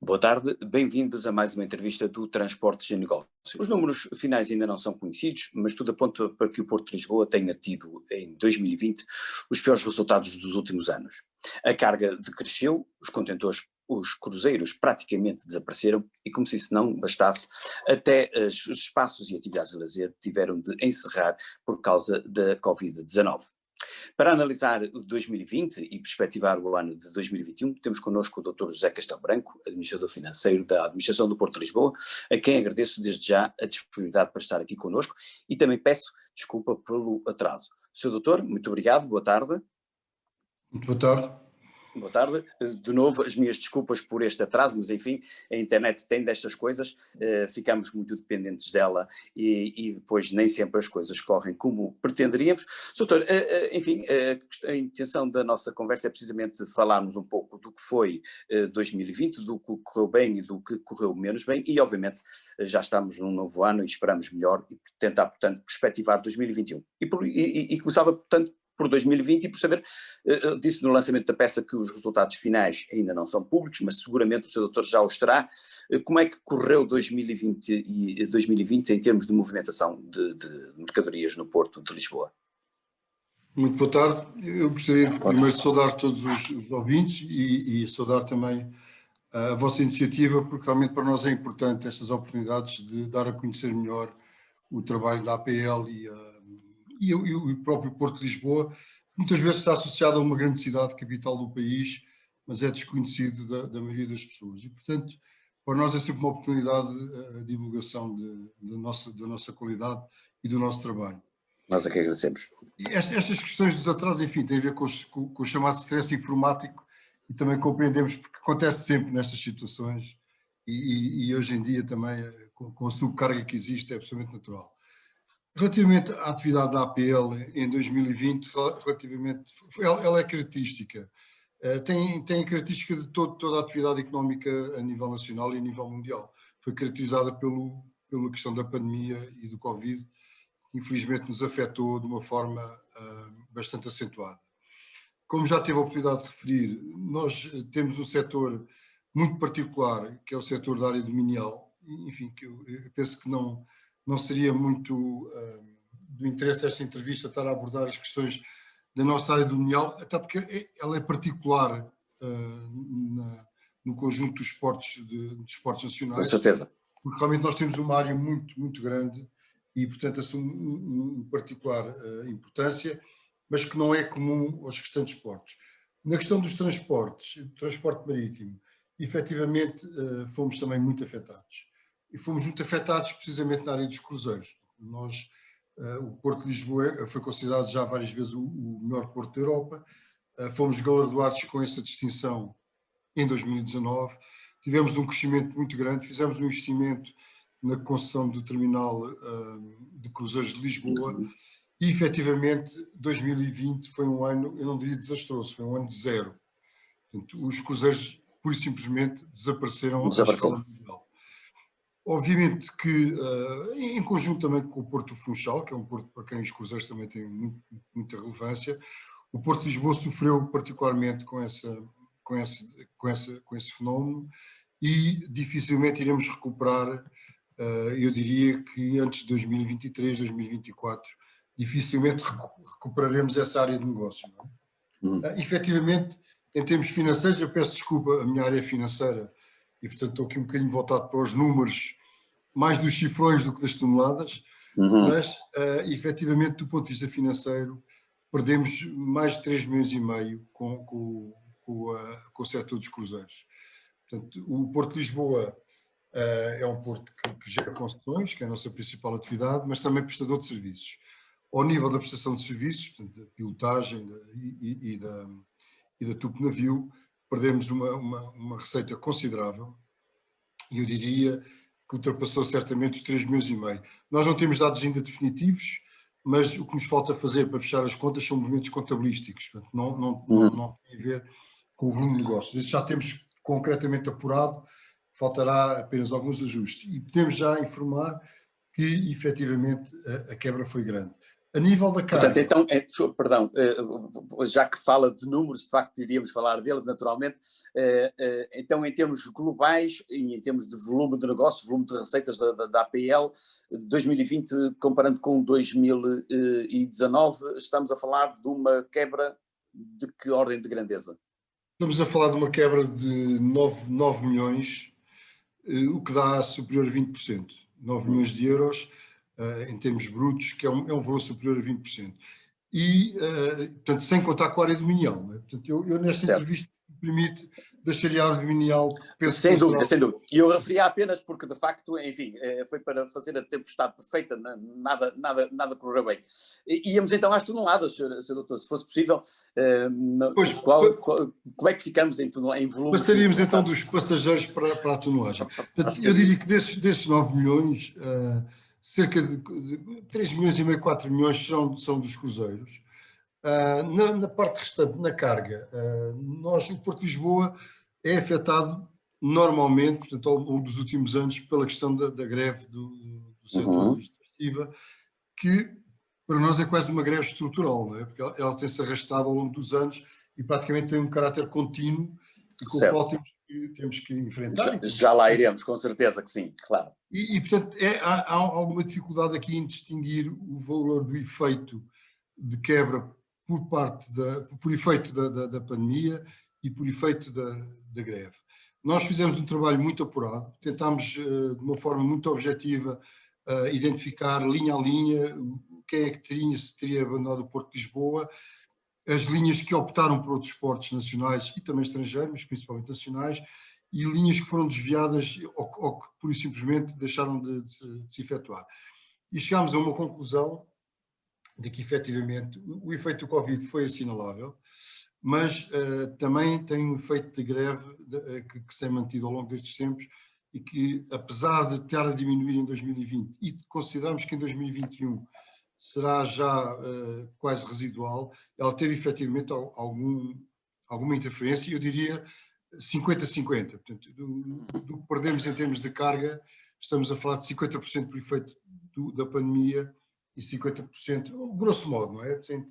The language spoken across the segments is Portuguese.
Boa tarde, bem-vindos a mais uma entrevista do Transportes em Negócio. Os números finais ainda não são conhecidos, mas tudo aponta para que o Porto de Lisboa tenha tido, em 2020, os piores resultados dos últimos anos. A carga decresceu, os contentores, os cruzeiros praticamente desapareceram e, como se isso não bastasse, até os espaços e atividades de lazer tiveram de encerrar por causa da Covid-19. Para analisar o 2020 e perspectivar o ano de 2021, temos connosco o Dr. José Castelo Branco, administrador financeiro da Administração do Porto de Lisboa, a quem agradeço desde já a disponibilidade para estar aqui connosco e também peço desculpa pelo atraso. Sr. Doutor, muito obrigado, boa tarde. Muito boa tarde. Boa tarde. De novo, as minhas desculpas por este atraso, mas enfim, a internet tem destas coisas, ficamos muito dependentes dela e depois nem sempre as coisas correm como pretenderíamos. Doutor, enfim, a intenção da nossa conversa é precisamente falarmos um pouco do que foi 2020, do que correu bem e do que correu menos bem e obviamente já estamos num novo ano e esperamos melhor e tentar, portanto, perspectivar 2021. E começava, portanto, por 2020 e por saber, disse no lançamento da peça que os resultados finais ainda não são públicos, mas seguramente o Sr. Doutor já os terá. Como é que correu 2020 em termos de movimentação de mercadorias no Porto de Lisboa? Muito boa tarde. Eu gostaria primeiro de saudar todos os ouvintes e saudar também a vossa iniciativa, porque realmente para nós é importante estas oportunidades de dar a conhecer melhor o trabalho da APL e o próprio Porto de Lisboa. Muitas vezes está associado a uma grande cidade capital do país, mas é desconhecido da maioria das pessoas. E, portanto, para nós é sempre uma oportunidade a divulgação da nossa qualidade e do nosso trabalho. Nós é que agradecemos. E estas questões dos atrasos, enfim, têm a ver com o chamado stress informático e também compreendemos porque acontece sempre nestas situações e hoje em dia também, com a subcarga que existe, é absolutamente natural. Relativamente à atividade da APL em 2020, ela é característica, tem a característica de toda a atividade económica a nível nacional e a nível mundial. Foi caracterizada pela questão da pandemia e do Covid, que infelizmente nos afetou de uma forma bastante acentuada. Como já teve a oportunidade de referir, nós temos um setor muito particular, que é o setor da área dominial, enfim, que eu penso que não seria muito do interesse desta entrevista estar a abordar as questões da nossa área dominial, até porque ela é particular no conjunto dos esportes nacionais. Com certeza. Porque realmente nós temos uma área muito, muito grande e, portanto, assume uma particular importância, mas que não é comum aos restantes esportes. Na questão dos transportes, do transporte marítimo, efetivamente fomos também muito afetados. E fomos muito afetados precisamente na área dos cruzeiros. O Porto de Lisboa foi considerado já várias vezes o melhor porto da Europa. Fomos galardoados com essa distinção em 2019. Tivemos um crescimento muito grande, fizemos um investimento na concessão do terminal de cruzeiros de Lisboa e, efetivamente, 2020 foi um ano, eu não diria desastroso, foi um ano de zero. Portanto, os cruzeiros, pura e simplesmente, desapareceram à escala mundial. Obviamente que, em conjunto também com o Porto do Funchal, que é um porto para quem os cruzeiros também têm muita relevância, o Porto de Lisboa sofreu particularmente com esse fenómeno e dificilmente iremos recuperar, eu diria que antes de 2023, 2024, dificilmente recuperaremos essa área de negócio. Não é? Efetivamente, em termos financeiros, eu peço desculpa, a minha área financeira, e portanto estou aqui um bocadinho voltado para os números, mais dos cifrões do que das toneladas, mas efetivamente do ponto de vista financeiro perdemos mais de 3 milhões e meio com o setor dos cruzeiros. Portanto, o Porto de Lisboa é um porto que gera concessões, que é a nossa principal atividade, mas também prestador de serviços. Ao nível da prestação de serviços, portanto, da pilotagem e da tupo-navio, perdemos uma receita considerável, e eu diria que ultrapassou certamente os 3 milhões e meio. Nós não temos dados ainda definitivos, mas o que nos falta fazer para fechar as contas são movimentos contabilísticos, portanto, não tem a ver com o volume de negócios. Isso já temos concretamente apurado, faltará apenas alguns ajustes. E podemos já informar que, efetivamente, a quebra foi grande. A nível da Portanto, carga. então, perdão, já que fala de números, de facto iríamos falar deles naturalmente, então em termos globais e em termos de volume de negócio, volume de receitas da APL, 2020 comparando com 2019, estamos a falar de uma quebra de que ordem de grandeza? Estamos a falar de uma quebra de 9 milhões, o que dá superior a 20%. 9 milhões de euros, em termos brutos, que é um valor superior a 20%. E, portanto, sem contar com a área dominial. Não é? Portanto, eu nesta Certo. entrevista, me permite, deixar a área dominial, penso Sem que não dúvida, será... sem dúvida. E eu referia apenas porque, de facto, enfim, foi para fazer a tempestade perfeita, nada correu bem. Íamos então às toneladas, Sr. Doutor, se fosse possível, Pois, como é que ficamos em volume? passaríamos então dos passageiros para a tonelagem. Portanto, eu diria que destes 9 milhões, cerca de 3 milhões e meio, 4 milhões são dos cruzeiros. Na parte restante, na carga, o Porto de Lisboa é afetado normalmente, portanto, ao longo dos últimos anos, pela questão da greve do setor extrativo, que para nós é quase uma greve estrutural, não é? Porque ela tem-se arrastado ao longo dos anos e praticamente tem um caráter contínuo e com o qual temos que enfrentar. Já lá iremos, com certeza que sim, claro. Portanto, há alguma dificuldade aqui em distinguir o valor do efeito de quebra por efeito da pandemia e por efeito da greve. Nós fizemos um trabalho muito apurado, tentámos de uma forma muito objetiva identificar linha a linha quem é que teria abandonado o Porto de Lisboa, as linhas que optaram por outros portos nacionais e também estrangeiros, mas principalmente nacionais, e linhas que foram desviadas ou que pura e simplesmente deixaram de se efetuar. E chegámos a uma conclusão de que efetivamente o efeito do Covid foi assinalável, mas também tem um efeito de greve que se tem mantido ao longo destes tempos e que, apesar de estar a diminuir em 2020 e considerarmos que em 2021 será já quase residual, ela teve efetivamente alguma interferência, eu diria 50-50. Portanto, do que perdemos em termos de carga, estamos a falar de 50% por efeito da pandemia e 50%, grosso modo, não é? Sem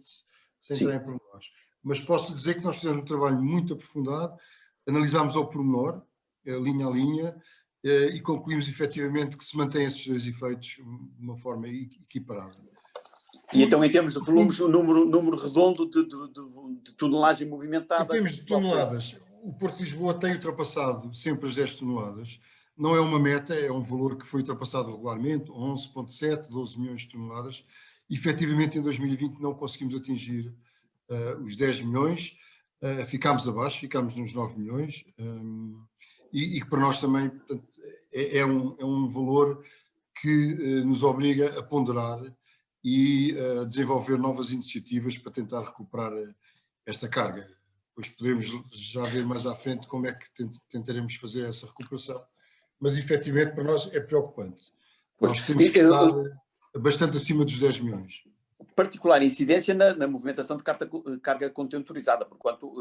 entrar em pormenores. Mas posso dizer que nós fizemos um trabalho muito aprofundado, analisámos ao pormenor, linha a linha, e concluímos efetivamente que se mantêm esses dois efeitos de uma forma equiparada. E então, em termos de volumes, o número redondo de tonelagem movimentada... Em termos de toneladas, o Porto de Lisboa tem ultrapassado sempre as 10 toneladas. Não é uma meta, é um valor que foi ultrapassado regularmente, 11,7, 12 milhões de toneladas. Efetivamente, em 2020 não conseguimos atingir os 10 milhões, ficámos abaixo, ficámos nos 9 milhões, e que para nós também, portanto, é um valor que nos obriga a ponderar e a desenvolver novas iniciativas para tentar recuperar esta carga. Depois podemos já ver mais à frente como é que tentaremos fazer essa recuperação, mas efetivamente para nós é preocupante. Nós temos que estar bastante acima dos 10 milhões. Particular incidência na movimentação de carga contentorizada, porquanto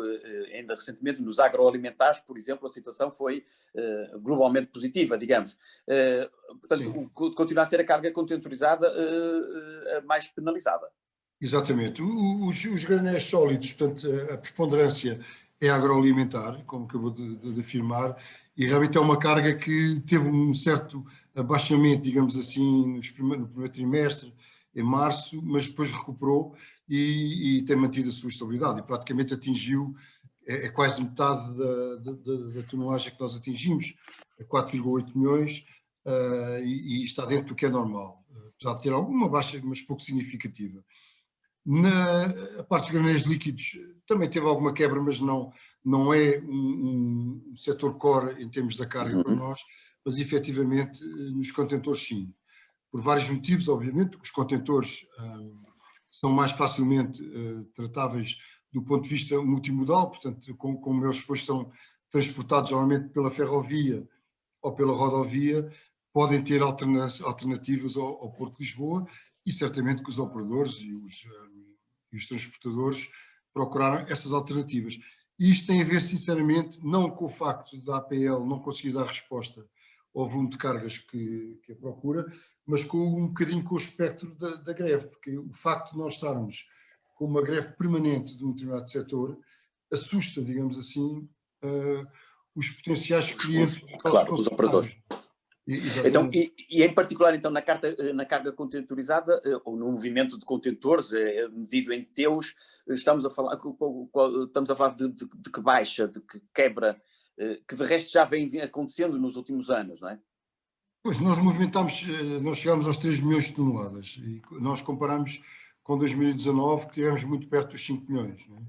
ainda recentemente nos agroalimentares, por exemplo, a situação foi globalmente positiva, digamos. Portanto, continua a ser a carga contentorizada a mais penalizada. Exatamente. Os granéis sólidos, portanto, a preponderância é agroalimentar, como acabou de afirmar, e realmente é uma carga que teve um certo abaixamento, digamos assim, no primeiro trimestre, em março, mas depois recuperou e tem mantido a sua estabilidade e praticamente atingiu, quase metade da tonelagem que nós atingimos, 4,8 milhões, e está dentro do que é normal, apesar de ter alguma baixa, mas pouco significativa. A parte dos granéis líquidos também teve alguma quebra, mas não é um setor core em termos da carga para nós, mas efetivamente nos contentores sim. Por vários motivos, obviamente, os contentores são mais facilmente tratáveis do ponto de vista multimodal, portanto, como eles depois são transportados normalmente pela ferrovia ou pela rodovia, podem ter alternativas ao Porto de Lisboa e certamente que os operadores e os transportadores procuraram essas alternativas. E isto tem a ver, sinceramente, não com o facto da APL não conseguir dar resposta ao volume de cargas que a procura, mas com um bocadinho com o espectro da greve, porque o facto de nós estarmos com uma greve permanente de um determinado setor assusta, digamos assim, os potenciais clientes dos nossos claro, os operadores. Então, e em particular então na carga contentorizada ou no movimento de contentores medido em teus, estamos a falar de que baixa, de que quebra, que de resto já vem acontecendo nos últimos anos, não é? Pois, nós chegámos aos 3 milhões de toneladas e nós comparamos com 2019 que tivemos muito perto dos 5 milhões, não é?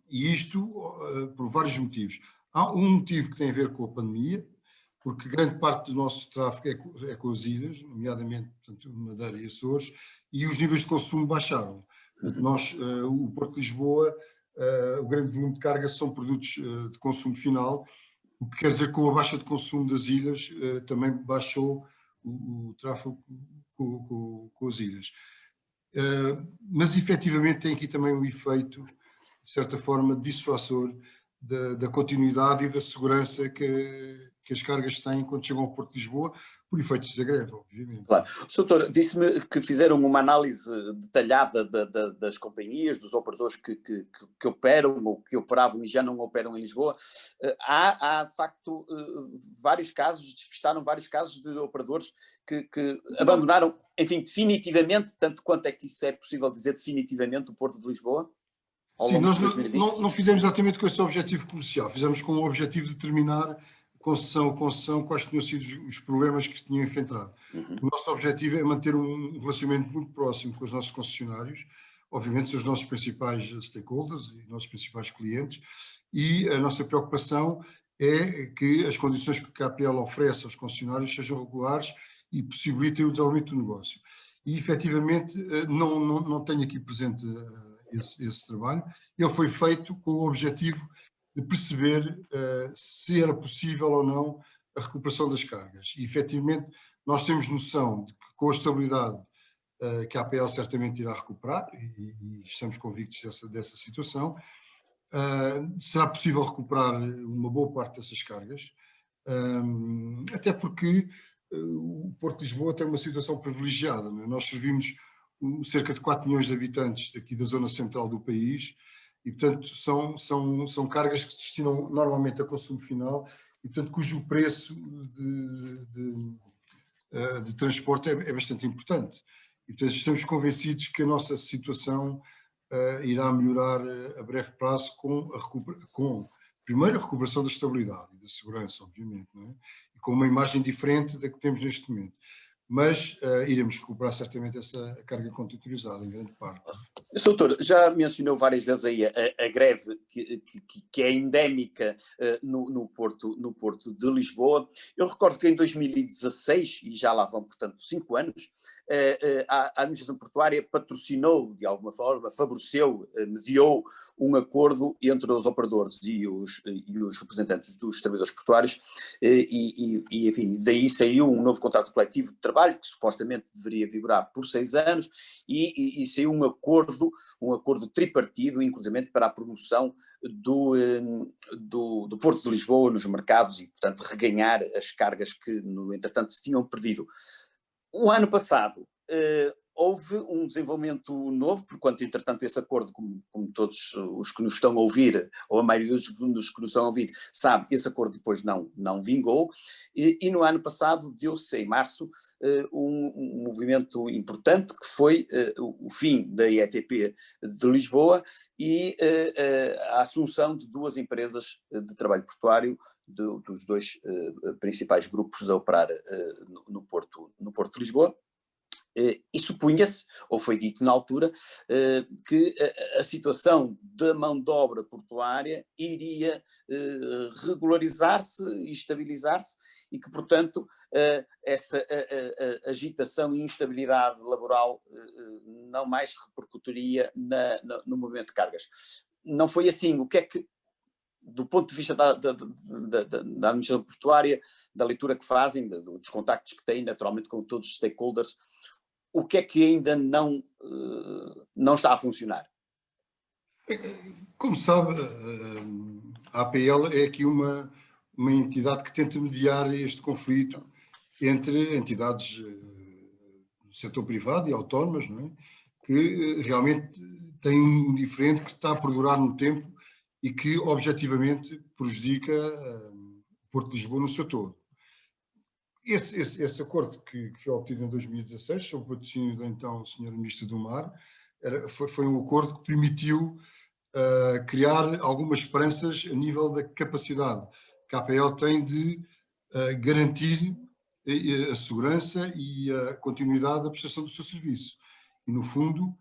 E isto por vários motivos. Há um motivo que tem a ver com a pandemia, porque grande parte do nosso tráfego é com as ilhas, nomeadamente, portanto, Madeira e Açores, e os níveis de consumo baixaram. O Porto de Lisboa, o grande volume de carga são produtos de consumo final, o que quer dizer que com a baixa de consumo das ilhas também baixou o tráfego com as ilhas. Mas efetivamente tem aqui também um efeito, de certa forma, dissuasor da continuidade e da segurança que as cargas têm quando chegam ao Porto de Lisboa, por efeitos da greve, obviamente. Claro. O Soutor disse-me que fizeram uma análise detalhada das companhias, dos operadores que operam ou que operavam e já não operam em Lisboa. Há de facto, vários casos, despistaram vários casos de operadores que abandonaram, enfim, definitivamente, tanto quanto é que isso é possível dizer definitivamente, o Porto de Lisboa? Sim, nós não fizemos exatamente com esse objetivo comercial, fizemos com o objetivo de determinar concessão a concessão quais tinham sido os problemas que tinham enfrentado. O nosso objetivo é manter um relacionamento muito próximo com os nossos concessionários, obviamente são os nossos principais stakeholders e nossos principais clientes, e a nossa preocupação é que as condições que a KPL oferece aos concessionários sejam regulares e possibilitem o desenvolvimento do negócio. E efetivamente não tenho aqui presente esse trabalho. Ele foi feito com o objetivo de perceber se era possível ou não a recuperação das cargas. E, efetivamente, nós temos noção de que com a estabilidade que a APL certamente irá recuperar, e estamos convictos dessa situação, será possível recuperar uma boa parte dessas cargas, até porque o Porto de Lisboa tem uma situação privilegiada, não é? Nós servimos cerca de 4 milhões de habitantes daqui da zona central do país e, portanto, são cargas que se destinam normalmente a consumo final e, portanto, cujo preço de transporte é bastante importante. E, portanto, estamos convencidos que a nossa situação irá melhorar a breve prazo com primeiro, a recuperação da estabilidade e da segurança, obviamente, não é? E com uma imagem diferente da que temos neste momento. Mas iremos recuperar certamente essa carga contentourizada, em grande parte. Sr. Doutor, já mencionou várias vezes aí a greve que é endémica no Porto de Lisboa. Eu recordo que em 2016, e já lá vão, portanto, 5 anos, a administração portuária patrocinou, de alguma forma, favoreceu, mediou um acordo entre os operadores e os representantes dos trabalhadores portuários e, enfim, daí saiu um novo contrato coletivo de trabalho que supostamente deveria vigorar por 6 anos e saiu um acordo tripartido, inclusivamente para a promoção do Porto de Lisboa nos mercados e, portanto, reganhar as cargas que, no entretanto, se tinham perdido. O ano passado houve um desenvolvimento novo, porquanto, entretanto, esse acordo, como todos os que nos estão a ouvir, ou a maioria dos que nos estão a ouvir, sabe, esse acordo depois não vingou, e no ano passado deu-se, em março, um movimento importante, que foi o fim da ETP de Lisboa e a assunção de 2 empresas de trabalho portuário, dos 2 principais grupos a operar no Porto de Lisboa. E supunha-se, ou foi dito na altura, que a situação da mão de obra portuária iria regularizar-se e estabilizar-se e que, portanto, essa agitação e instabilidade laboral não mais repercutiria no movimento de cargas. Não foi assim. O que é que, do ponto de vista da administração portuária, da leitura que fazem, dos contactos que têm, naturalmente, com todos os stakeholders, o que é que ainda não está a funcionar? Como sabe, a APL é aqui uma uma entidade que tenta mediar este conflito entre entidades do setor privado e autónomas, não é? Que realmente têm um diferente que está a perdurar no tempo e que objetivamente prejudica o Porto de Lisboa no seu todo. Esse acordo que foi obtido em 2016, sob o patrocínio da então Senhora Ministra do Mar, foi um acordo que permitiu criar algumas esperanças a nível da capacidade que a APL tem de garantir a segurança e a continuidade da prestação do seu serviço. E, no fundo,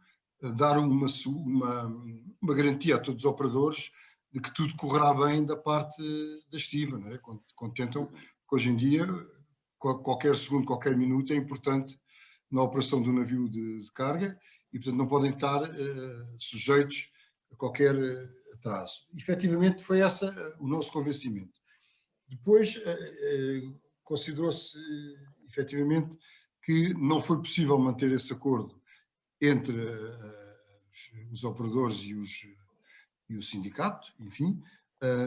dar uma garantia a todos os operadores de que tudo correrá bem da parte da estiva, não é? Quando tentam, porque hoje em dia, qualquer segundo, qualquer minuto é importante na operação do navio de carga e, portanto, não podem estar sujeitos a qualquer atraso. Efetivamente, foi esse o nosso convencimento. Depois, considerou-se, efetivamente, que não foi possível manter esse acordo entre os operadores e o sindicato, enfim.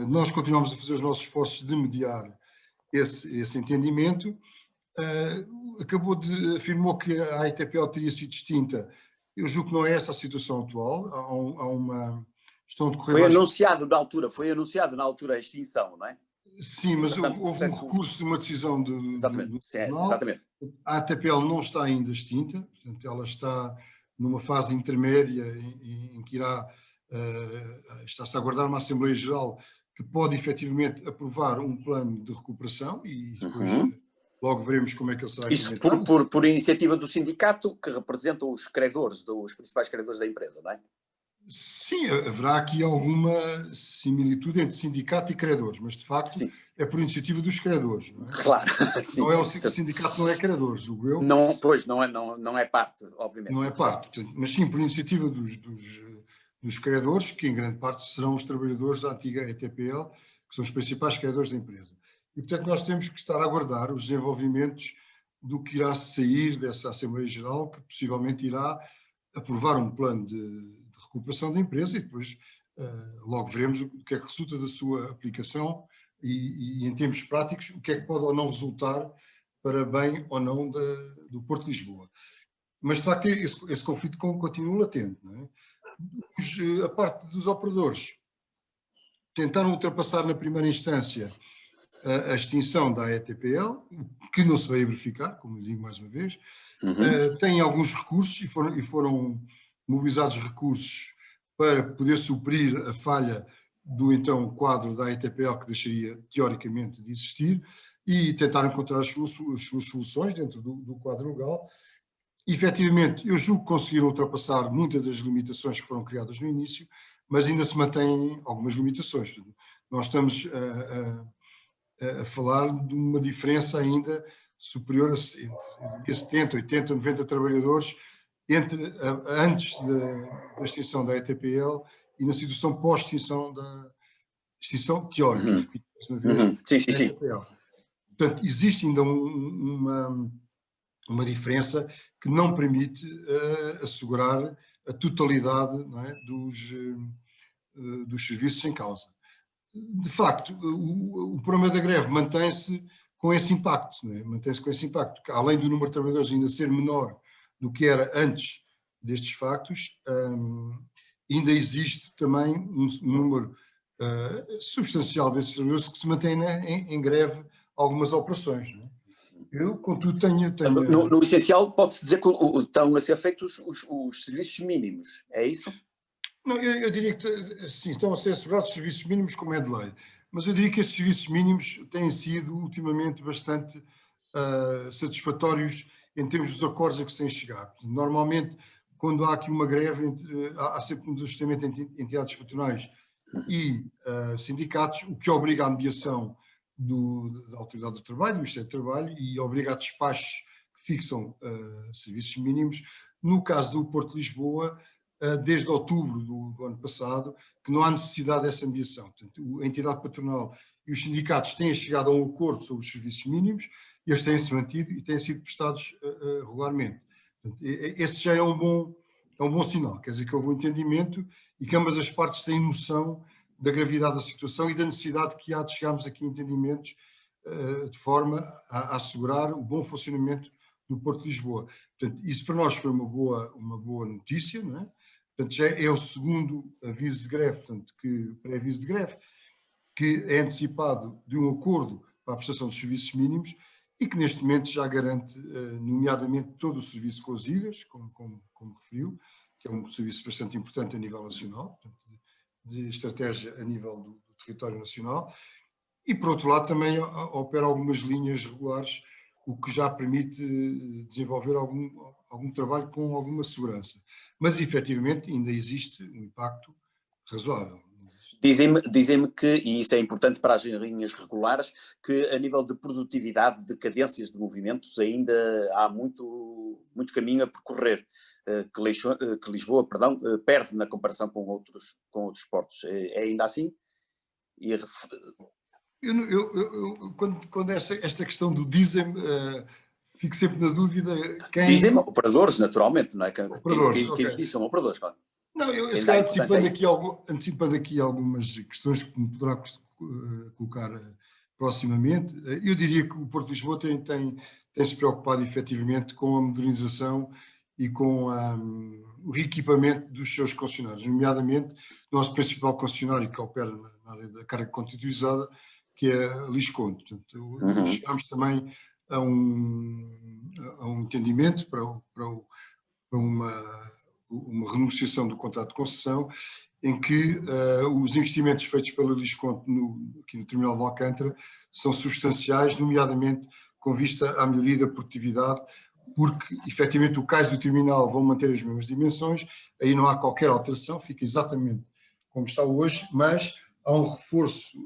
Nós continuamos a fazer os nossos esforços de mediar esse entendimento. Afirmou que a AETPL teria sido extinta. Eu julgo que não é essa a situação atual. Há uma... Estão a decorrer Foi anunciado na altura a extinção, não é? Sim, mas portanto, houve um recurso de uma decisão do Tribunal. Exatamente. A ATPL não está ainda extinta, portanto, ela está numa fase intermédia em que está-se a aguardar uma Assembleia Geral que pode efetivamente aprovar um plano de recuperação e depois logo veremos como é que ele será implementado. Isso por iniciativa do sindicato que representa os credores, os principais credores da empresa, não é? Sim, haverá aqui alguma similitude entre sindicato e credores, mas de facto é por iniciativa dos credores. Não é? Claro. Sim, não é o sindicato não é credor, julgo eu. Não, pois, não é parte, obviamente. Não é parte, portanto, mas sim por iniciativa dos credores, que em grande parte serão os trabalhadores da antiga ETPL, que são os principais credores da empresa. E, portanto, nós temos que estar a aguardar os desenvolvimentos do que irá sair dessa Assembleia Geral, que possivelmente irá aprovar um plano de recuperação da empresa e depois logo veremos o que é que resulta da sua aplicação e em termos práticos, o que é que pode ou não resultar para bem ou não do Porto de Lisboa. Mas, de facto, esse conflito continua latente. Não é? A parte dos operadores tentaram ultrapassar na primeira instância a extinção da ETPL, que não se veio verificar, como digo mais uma vez. Têm alguns recursos e foram mobilizados recursos para poder suprir a falha do então quadro da ETPL, que deixaria teoricamente de existir, e tentar encontrar as suas soluções dentro do quadro legal. E, efetivamente, eu julgo que conseguiram ultrapassar muitas das limitações que foram criadas no início, mas ainda se mantêm algumas limitações. Nós estamos a falar de uma diferença ainda superior a 70, 80, 90 trabalhadores antes da extinção da ETPL e na situação pós-extinção da extinção teórica. Sim. Portanto, existe ainda uma diferença que não permite assegurar a totalidade, não é, dos serviços em causa. De facto, o problema da greve mantém-se com esse impacto, não é? Mantém-se com esse impacto, porque além do número de trabalhadores ainda ser menor do que era antes destes factos, ainda existe também um número substancial desses trabalhadores que se mantém em greve algumas operações. Não é? Eu, contudo, tenho... No essencial, pode-se dizer que estão a ser feitos os serviços mínimos, é isso? Não, eu diria que sim, estão a ser assegurados serviços mínimos como é de lei, mas eu diria que estes serviços mínimos têm sido ultimamente bastante satisfatórios em termos dos acordos a que se tem chegado. Normalmente, quando há aqui uma greve, há sempre um desajustamento entre entidades patronais e sindicatos, o que obriga à mediação da Autoridade do Trabalho, do Ministério do Trabalho, e obriga a despachos que fixam serviços mínimos. No caso do Porto de Lisboa, desde outubro do ano passado, que não há necessidade dessa mediação. Portanto, a entidade patronal e os sindicatos têm chegado a um acordo sobre os serviços mínimos e eles têm-se mantido e têm sido prestados regularmente. Portanto, esse já é um bom sinal, quer dizer que houve um entendimento e que ambas as partes têm noção da gravidade da situação e da necessidade que há de chegarmos aqui a entendimentos de forma a assegurar o bom funcionamento do Porto de Lisboa. Portanto, isso para nós foi uma boa notícia, não é? Portanto, já é o segundo aviso de greve, portanto, pré-aviso de greve, que é antecipado de um acordo para a prestação dos serviços mínimos e que neste momento já garante, nomeadamente, todo o serviço com as ilhas, como referiu, que é um serviço bastante importante a nível nacional, portanto, de estratégia a nível do território nacional, e por outro lado também opera algumas linhas regulares, o que já permite desenvolver algum trabalho com alguma segurança. Mas efetivamente ainda existe um impacto razoável. Dizem-me que, e isso é importante para as linhas regulares, que a nível de produtividade, de cadências de movimentos, ainda há muito caminho a percorrer, que Lisboa, perde na comparação com outros portos. É ainda assim? Quando esta questão do dizem-me, fico sempre na dúvida quem... Dizem-me operadores, naturalmente, não é? Operadores, Quem okay. disse são operadores, claro. Não, eu se calhar antecipando aqui algumas questões que me poderá colocar proximamente, eu diria que o Porto de Lisboa tem-se preocupado efetivamente com a modernização e com o reequipamento dos seus concessionários, nomeadamente o nosso principal concessionário que opera na área da carga constituizada, que é a Lisconto. Portanto, chegámos também a um entendimento para uma renegociação do contrato de concessão, em que os investimentos feitos pela Lisconto aqui no terminal de Alcântara são substanciais, nomeadamente com vista à melhoria da produtividade, porque efetivamente o cais do terminal vão manter as mesmas dimensões, aí não há qualquer alteração, fica exatamente como está hoje, mas há um reforço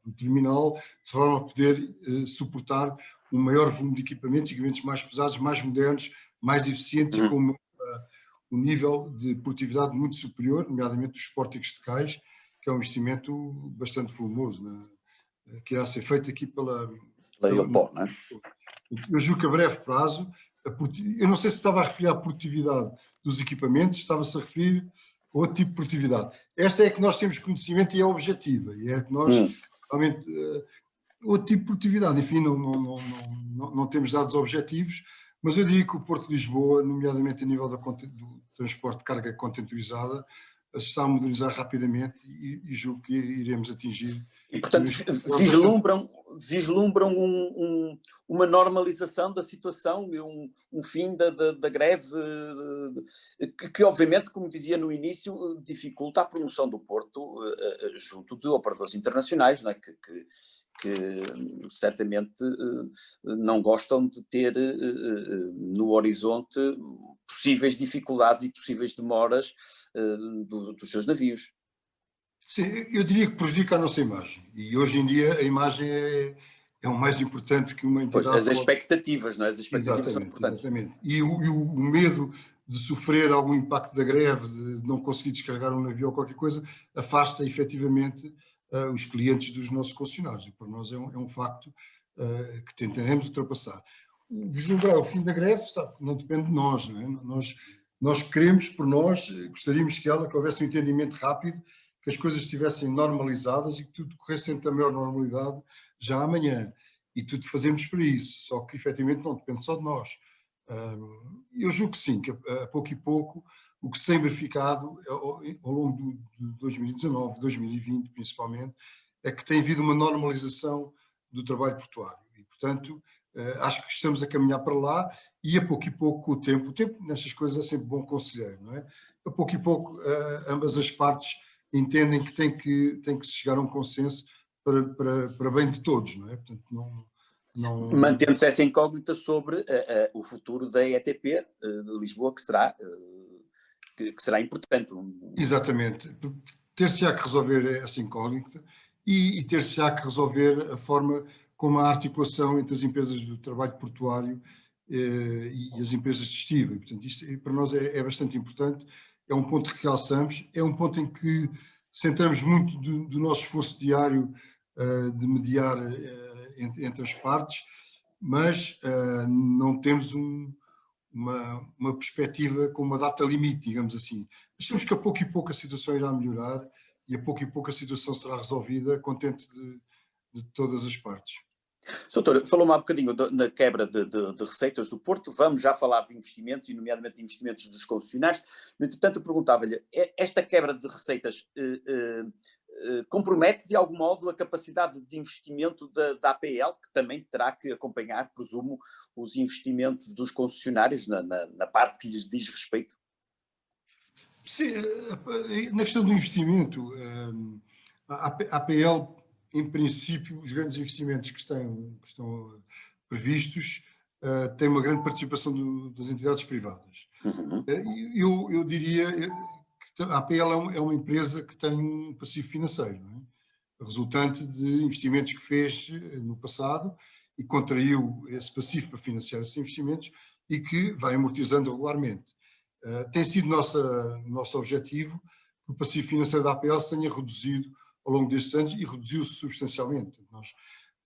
do terminal de forma a poder suportar um maior volume de equipamentos mais pesados, mais modernos, mais eficientes e com um nível de produtividade muito superior, nomeadamente dos pórticos de cais, que é um investimento bastante volumoso, né, que irá ser feito aqui pela Ilpó, não é? Eu julgo que a breve prazo, eu não sei se estava a referir à produtividade dos equipamentos, estava-se a referir a outro tipo de produtividade. Esta é que nós temos conhecimento e é objetiva, e é que nós, realmente, outro tipo de produtividade, enfim, não temos dados objetivos, mas eu diria que o Porto de Lisboa, nomeadamente a nível do transporte de carga contentorizada, se está a modernizar rapidamente e julgo que iremos atingir... E, portanto, vislumbram uma normalização da situação, um fim da greve, que obviamente, como dizia no início, dificulta a promoção do Porto junto de operadores internacionais, não é? Que certamente não gostam de ter no horizonte possíveis dificuldades e possíveis demoras dos seus navios. Sim, eu diria que prejudica a nossa imagem. E hoje em dia a imagem é o mais importante que uma entidade... Pois, as expectativas, não é? As expectativas são importantes. Exatamente. E o medo de sofrer algum impacto da greve, de não conseguir descarregar um navio ou qualquer coisa, afasta efetivamente os clientes dos nossos concessionários. E para nós é um facto que tentaremos ultrapassar. Vislumbrar o fim da greve, sabe, não depende de nós, não é? Nós queremos, por nós, gostaríamos que houvesse um entendimento rápido, que as coisas estivessem normalizadas e que tudo corresse entre a maior normalidade já amanhã. E tudo fazemos para isso, só que efetivamente não depende só de nós. Eu julgo que sim, que a pouco e pouco o que se tem verificado ao longo de 2019, 2020 principalmente, é que tem havido uma normalização do trabalho portuário. E, portanto, acho que estamos a caminhar para lá e a pouco, com o tempo nestas coisas é sempre bom conselheiro, não é? A pouco e pouco, ambas as partes entendem que tem que se chegar a um consenso para bem de todos, não é? Portanto, mantendo-se essa incógnita sobre o futuro da ETP de Lisboa, que será importante. Exatamente. Ter-se-á que resolver essa incógnita e ter-se-á que resolver a forma como a articulação entre as empresas do trabalho portuário e as empresas de estiva. Portanto, isto para nós é bastante importante. É um ponto que realçamos, é um ponto em que centramos muito do nosso esforço diário de mediar entre as partes, mas não temos uma perspectiva com uma data limite, digamos assim. Achamos que a pouco e pouco a situação irá melhorar e a pouco a situação será resolvida, contente de todas as partes. Doutor, falou-me há bocadinho na quebra de receitas do Porto, vamos já falar de investimentos, e nomeadamente de investimentos dos concessionários. No entretanto, eu perguntava-lhe, esta quebra de receitas compromete de algum modo a capacidade de investimento da APL, que também terá que acompanhar, presumo, os investimentos dos concessionários na parte que lhes diz respeito? Sim, na questão do investimento, a APL, em princípio, os grandes investimentos que estão previstos têm uma grande participação das entidades privadas. Uhum. Eu diria que a APL é uma empresa que tem um passivo financeiro, não é? Resultante de investimentos que fez no passado e contraiu esse passivo para financiar esses investimentos e que vai amortizando regularmente. Tem sido nosso objetivo que o passivo financeiro da APL se tenha reduzido ao longo destes anos e reduziu-se substancialmente. Nós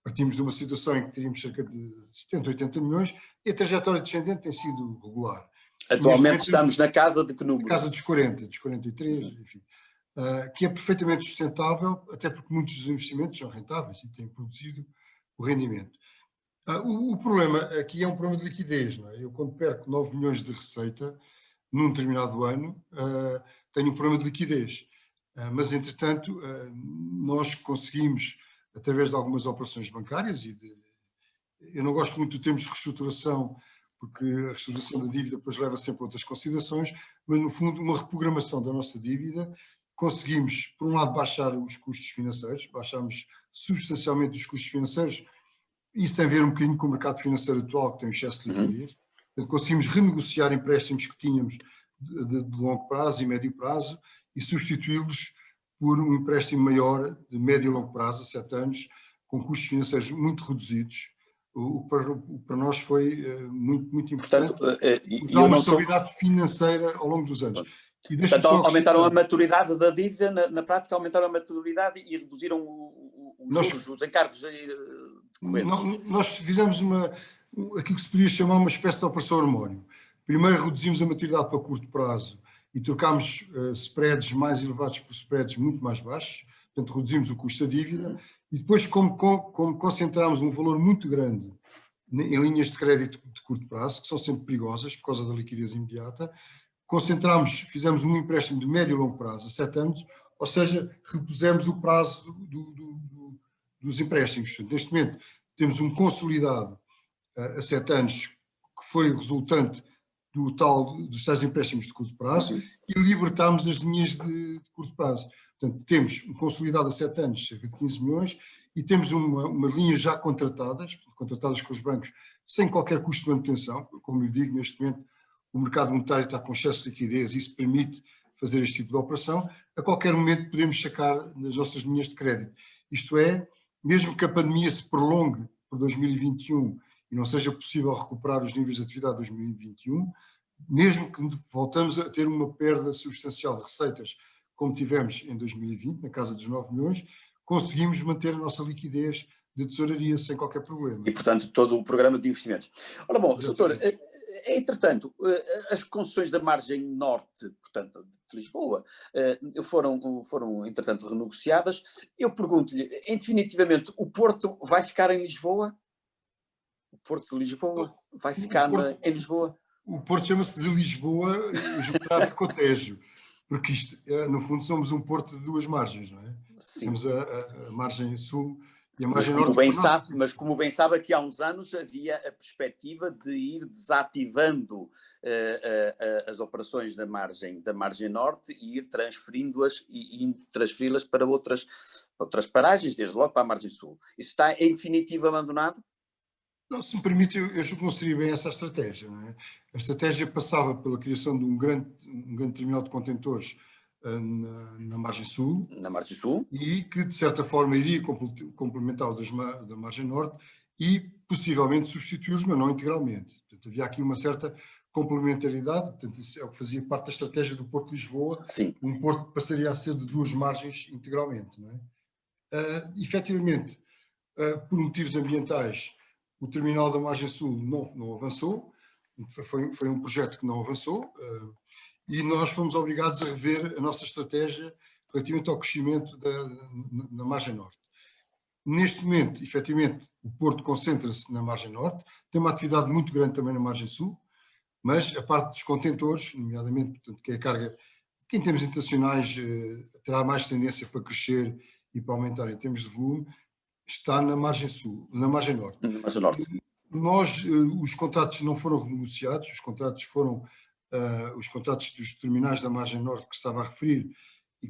partimos de uma situação em que teríamos cerca de 70, 80 milhões e a trajetória descendente tem sido regular. Atualmente estamos na casa de que número? Na casa dos 40, dos 43, enfim. Que é perfeitamente sustentável, até porque muitos dos investimentos são rentáveis e têm produzido o rendimento. O problema aqui é um problema de liquidez, não é? Eu, quando perco 9 milhões de receita num determinado ano, tenho um problema de liquidez. Mas, entretanto, nós conseguimos, através de algumas operações bancárias, eu não gosto muito do termo de reestruturação, porque a reestruturação da dívida depois leva sempre a outras considerações, mas, no fundo, uma reprogramação da nossa dívida, conseguimos, por um lado, baixar os custos financeiros, baixamos substancialmente os custos financeiros. Isso tem a ver um bocadinho com o mercado financeiro atual, que tem um excesso de liquidez. Conseguimos renegociar empréstimos que tínhamos de longo prazo e médio prazo e substituí-los por um empréstimo maior de médio e longo prazo, a 7 anos, com custos financeiros muito reduzidos. O que para nós foi muito importante. Portanto, dá uma estabilidade financeira ao longo dos anos. Portanto, aumentaram a maturidade da dívida, na prática aumentaram a maturidade e reduziram os encargos decorrentes. Nós fizemos aquilo que se podia chamar uma espécie de operação hormônio. Primeiro reduzimos a maturidade para curto prazo e trocámos spreads mais elevados por spreads muito mais baixos, portanto reduzimos o custo da dívida, e depois como concentrámos um valor muito grande em linhas de crédito de curto prazo, que são sempre perigosas por causa da liquidez imediata, fizemos um empréstimo de médio e longo prazo, a 7 anos, ou seja, repusemos o prazo dos empréstimos. Portanto, neste momento temos um consolidado a 7 anos, que foi resultante dos tais empréstimos de curto prazo, e libertámos as linhas de curto prazo. Portanto, temos um consolidado a 7 anos, cerca de 15 milhões, e temos uma linha já contratadas com os bancos, sem qualquer custo de manutenção. Como lhe digo, neste momento o mercado monetário está com excesso de liquidez e isso permite fazer este tipo de operação. A qualquer momento podemos sacar nas nossas linhas de crédito. Isto é, mesmo que a pandemia se prolongue por 2021 e não seja possível recuperar os níveis de atividade de 2021, mesmo que voltamos a ter uma perda substancial de receitas, como tivemos em 2020, na casa dos 9 milhões, conseguimos manter a nossa liquidez de tesouraria sem qualquer problema. E, portanto, todo o programa de investimentos. Ora bom, doutor, entretanto, as concessões da margem norte, portanto, de Lisboa, foram, entretanto, renegociadas. Eu pergunto-lhe, em definitivamente, o Porto vai ficar em Lisboa? O Porto de Lisboa vai ficar em Lisboa? O Porto chama-se de Lisboa, o geográfico Cotejo, porque isto, no fundo, somos um porto de duas margens, não é? Sim. Temos a margem sul e a margem norte. Mas como bem sabe, aqui há uns anos havia a perspectiva de ir desativando as operações da margem norte e ir transferindo-as e transferi-las para outras paragens, desde logo para a margem sul. Isso está em definitivo abandonado? Não, se me permite, eu julgo que não seria bem essa a estratégia. Não é? A estratégia passava pela criação de um grande terminal de contentores na margem sul. Na margem sul. E que, de certa forma, iria complementar os da margem norte e, possivelmente, substituí-los, mas não integralmente. Portanto, havia aqui uma certa complementaridade. Portanto, isso é o que fazia parte da estratégia do Porto de Lisboa. Sim. Um porto que passaria a ser de duas margens integralmente. Não é? Efetivamente, por motivos ambientais, o terminal da margem sul não avançou, foi um projeto que não avançou, e nós fomos obrigados a rever a nossa estratégia relativamente ao crescimento na margem norte. Neste momento, efetivamente, o Porto concentra-se na margem norte, tem uma atividade muito grande também na margem sul, mas a parte dos contentores, nomeadamente, portanto, que é a carga, que em termos internacionais terá mais tendência para crescer e para aumentar em termos de volume, está na margem sul, na margem norte. Na margem norte. Nós, os contratos não foram renegociados, os contratos foram os contratos dos terminais da margem norte que estava a referir e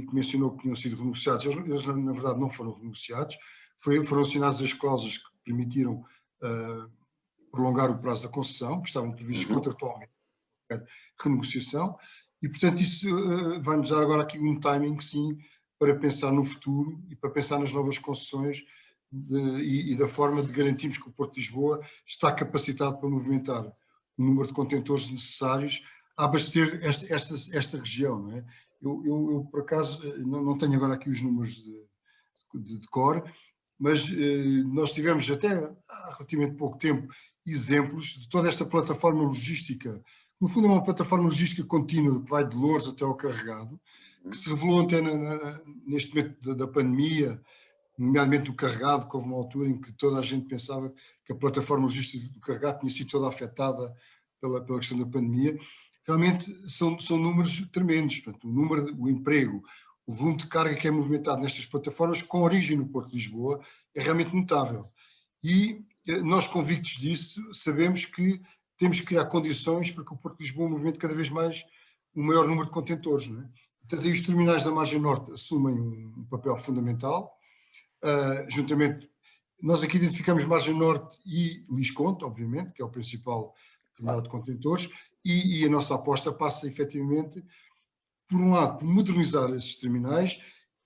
que mencionou que tinham sido renegociados, eles na verdade não foram renegociados, foram assinadas as cláusulas que permitiram prolongar o prazo da concessão, que estavam previstos contratualmente renegociação, e portanto isso vai-nos dar agora aqui um timing, sim, para pensar no futuro e para pensar nas novas concessões e da forma de garantirmos que o Porto de Lisboa está capacitado para movimentar o número de contentores necessários a abastecer esta região. Não é? Eu, por acaso, não tenho agora aqui os números de cor, mas nós tivemos até há relativamente pouco tempo exemplos de toda esta plataforma logística. No fundo é uma plataforma logística contínua que vai de Loures até ao Carregado, que se revelou até neste momento da pandemia, nomeadamente o Carregado, que houve uma altura em que toda a gente pensava que a plataforma logística do Carregado tinha sido toda afetada pela questão da pandemia. Realmente são números tremendos. Portanto, o emprego, o volume de carga que é movimentado nestas plataformas com origem no Porto de Lisboa é realmente notável. E nós, convictos disso, sabemos que temos que criar condições para que o Porto de Lisboa movimente cada vez mais um maior número de contentores. Não é? Portanto, aí os terminais da margem norte assumem um papel fundamental. Juntamente, nós aqui identificamos margem norte e Lisconte, obviamente, que é o principal terminal de contentores, e a nossa aposta passa efetivamente, por um lado, por modernizar esses terminais,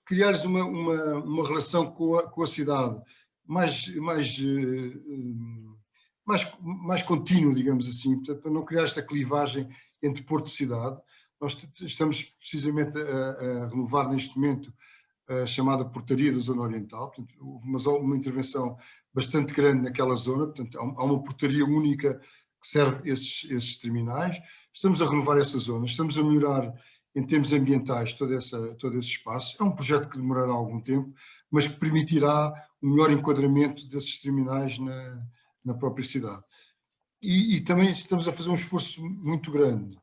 criar-lhes uma relação com a cidade mais contínua, digamos assim, para não criar esta clivagem entre Porto e cidade. Nós estamos precisamente a renovar neste momento a chamada portaria da Zona Oriental, portanto, houve uma intervenção bastante grande naquela zona, portanto, há uma portaria única que serve esses terminais. Estamos a renovar essa zona, estamos a melhorar em termos ambientais todo esse espaço. É um projeto que demorará algum tempo, mas que permitirá um melhor enquadramento desses terminais na própria cidade. E também estamos a fazer um esforço muito grande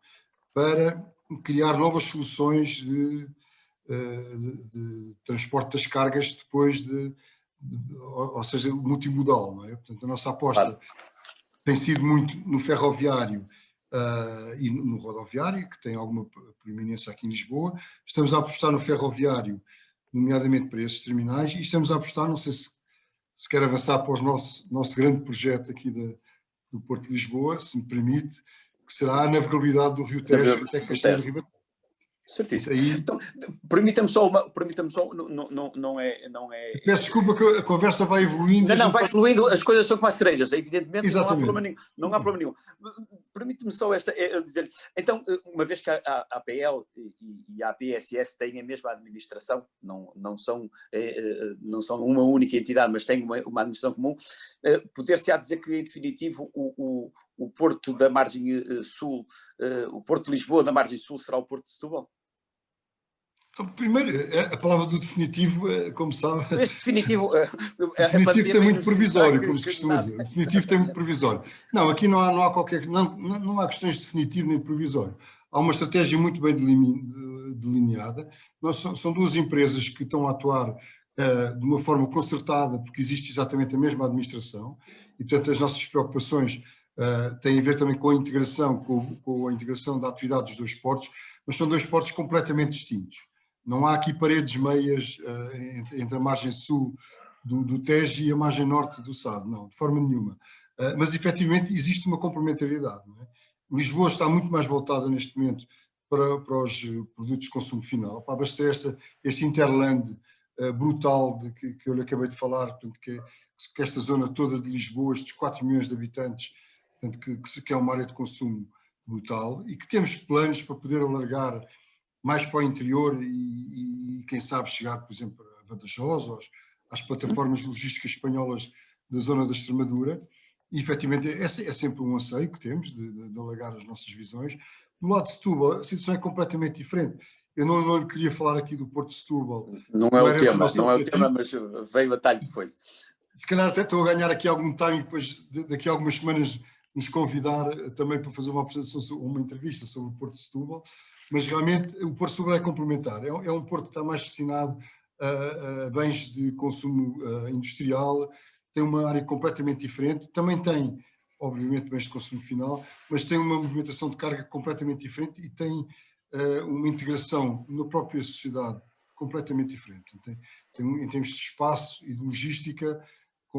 para criar novas soluções de transporte das cargas depois ou seja, multimodal. Não é? Portanto, a nossa aposta tem sido muito no ferroviário e no rodoviário, que tem alguma proeminência aqui em Lisboa. Estamos a apostar no ferroviário, nomeadamente para esses terminais, e estamos a apostar, não sei se quer avançar para o nosso grande projeto aqui do Porto de Lisboa, se me permite, que será a navegabilidade do Rio Tejo até Castelo de Ribatejo. Certíssimo. Então, permita-me só, não é... Peço desculpa que a conversa vai evoluindo. Não, vai fluindo, as coisas são como as cerejas, evidentemente. Exatamente. Não há problema nenhum. Permite-me só dizer, então, uma vez que a APL e a APSS têm a mesma administração, não são uma única entidade, mas têm uma administração comum, poder-se-á dizer que, em definitivo, o Porto da margem sul, o Porto de Lisboa da margem sul será o Porto de Setúbal? Primeiro, a palavra do definitivo, como sabe... Este definitivo... definitivo tem muito provisório, como se costuma dizer. O definitivo tem muito provisório. Não, aqui não há qualquer... Não há questões de definitivo nem provisório. Há uma estratégia muito bem delineada. São duas empresas que estão a atuar de uma forma concertada, porque existe exatamente a mesma administração, e, portanto, as nossas preocupações têm a ver também com a integração, com a integração da atividade dos dois portos, mas são dois portos completamente distintos. Não há aqui paredes meias entre a margem sul do Tejo e a margem norte do Sado, não, de forma nenhuma. Mas, efetivamente, existe uma complementariedade. Não é? Lisboa está muito mais voltada neste momento para os produtos de consumo final, para abastecer este interland brutal que eu lhe acabei de falar, portanto, que esta zona toda de Lisboa, estes 4 milhões de habitantes, portanto, que é uma área de consumo brutal e que temos planos para poder alargar mais para o interior e quem sabe chegar, por exemplo, a Badajoz ou às plataformas logísticas espanholas da zona da Extremadura. E, efetivamente, é sempre um anseio que temos de alargar as nossas visões. Do lado de Setúbal, a situação é completamente diferente. eu não lhe queria falar aqui do Porto de Setúbal. Não é o tema, não é o tema, mas veio a talho depois. Se calhar até estou a ganhar aqui algum timing, depois daqui a algumas semanas nos convidar também para fazer uma apresentação, uma entrevista sobre o Porto de Setúbal, mas realmente o Porto de Setúbal é complementar. É um porto que está mais destinado a bens de consumo industrial, tem uma área completamente diferente, também tem, obviamente, bens de consumo final, mas tem uma movimentação de carga completamente diferente e tem uma integração na própria sociedade completamente diferente. Em termos de espaço e de logística, que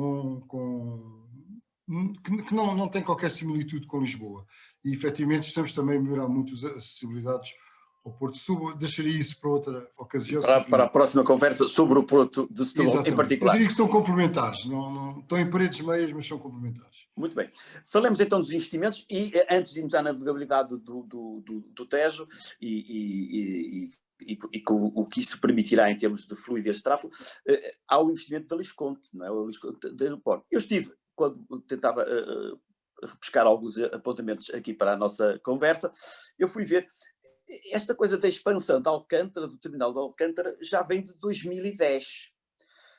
não tem qualquer similitude com Lisboa. E, efetivamente, estamos também a melhorar muito as acessibilidades ao Porto de Setúbal. Deixaria isso para outra ocasião. Para a próxima conversa sobre o Porto de Setúbal em particular. Eu diria que são complementares, não estão em paredes meias, mas são complementares. Muito bem. Falemos então dos investimentos e antes de irmos à navegabilidade do Tejo e o que isso permitirá em termos de fluidez de tráfego, há o investimento da Lisconte, não é? O Lisconte do aeroporto. Eu estive, quando tentava repescar alguns apontamentos aqui para a nossa conversa, eu fui ver esta coisa da expansão da Alcântara, do terminal de Alcântara, já vem de 2010.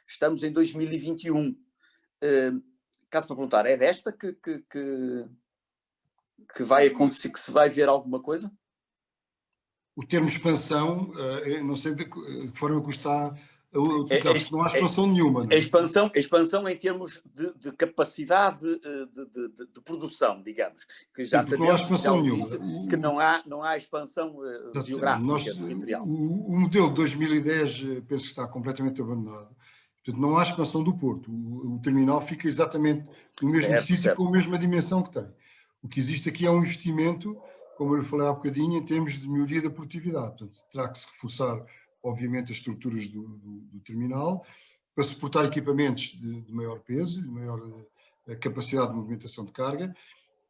Estamos em 2021. Caso para perguntar, é desta que vai acontecer, que se vai ver alguma coisa? O termo expansão, não sei de forma que está a utilizar, porque não há expansão nenhuma. Não é? A expansão em termos de capacidade de produção, digamos. Que já sabemos, não há expansão nenhuma. Que não há expansão geográfica, territorial. O modelo de 2010 penso que está completamente abandonado. Portanto, não há expansão do Porto. O terminal fica exatamente no mesmo sítio, com a mesma dimensão que tem. O que existe aqui é um investimento, como eu lhe falei há bocadinho, em termos de melhoria da produtividade. Portanto, terá que se reforçar, obviamente, as estruturas do terminal para suportar equipamentos de maior peso, de maior capacidade de movimentação de carga,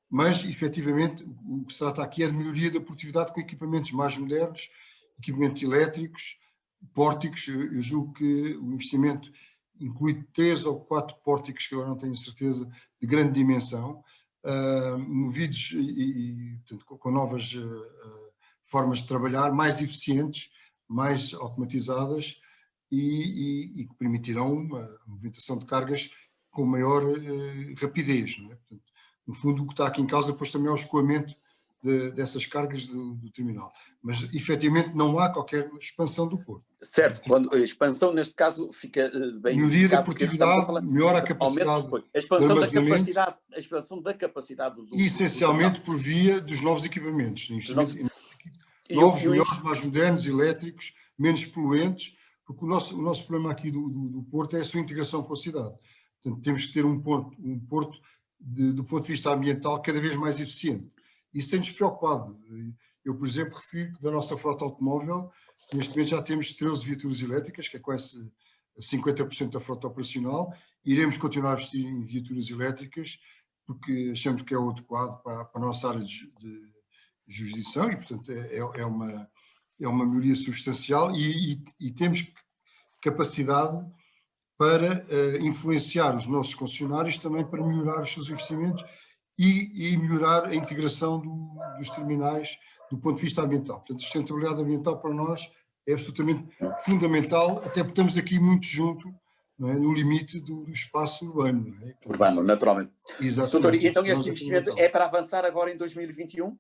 mas, efetivamente, o que se trata aqui é de melhoria da produtividade com equipamentos mais modernos, equipamentos elétricos, pórticos. Eu julgo que o investimento inclui 3 ou 4 pórticos, que agora não tenho certeza, de grande dimensão, movidos portanto, com novas formas de trabalhar, mais eficientes, mais automatizadas e que permitirão uma movimentação de cargas com maior rapidez. Não é? Portanto, no fundo, o que está aqui em causa depois também é o escoamento dessas cargas do terminal. Mas, efetivamente, não há qualquer expansão do Porto. Certo, quando a expansão, neste caso, fica bem... Melhoria da produtividade, melhora a capacidade... A expansão da capacidade do... E, essencialmente, por via dos novos equipamentos. Novos, melhores, mais modernos, elétricos, menos poluentes, porque o nosso problema aqui do Porto é a sua integração com a cidade. Portanto, temos que ter um porto do ponto de vista ambiental cada vez mais eficiente. Isso tem-nos preocupado. Eu, por exemplo, refiro que da nossa frota automóvel, neste momento já temos 13 viaturas elétricas, que é quase 50% da frota operacional. Iremos continuar a investir em viaturas elétricas, porque achamos que é o adequado para a nossa área de jurisdição e, portanto, é uma melhoria substancial e temos capacidade para influenciar os nossos concessionários também para melhorar os seus investimentos e melhorar a integração dos terminais do ponto de vista ambiental. Portanto, a sustentabilidade ambiental para nós é absolutamente fundamental, até porque estamos aqui muito junto, não é, no limite do espaço urbano. Não é? Portanto, urbano, naturalmente. Exatamente. Doutor, e então este investimento é para avançar agora em 2021?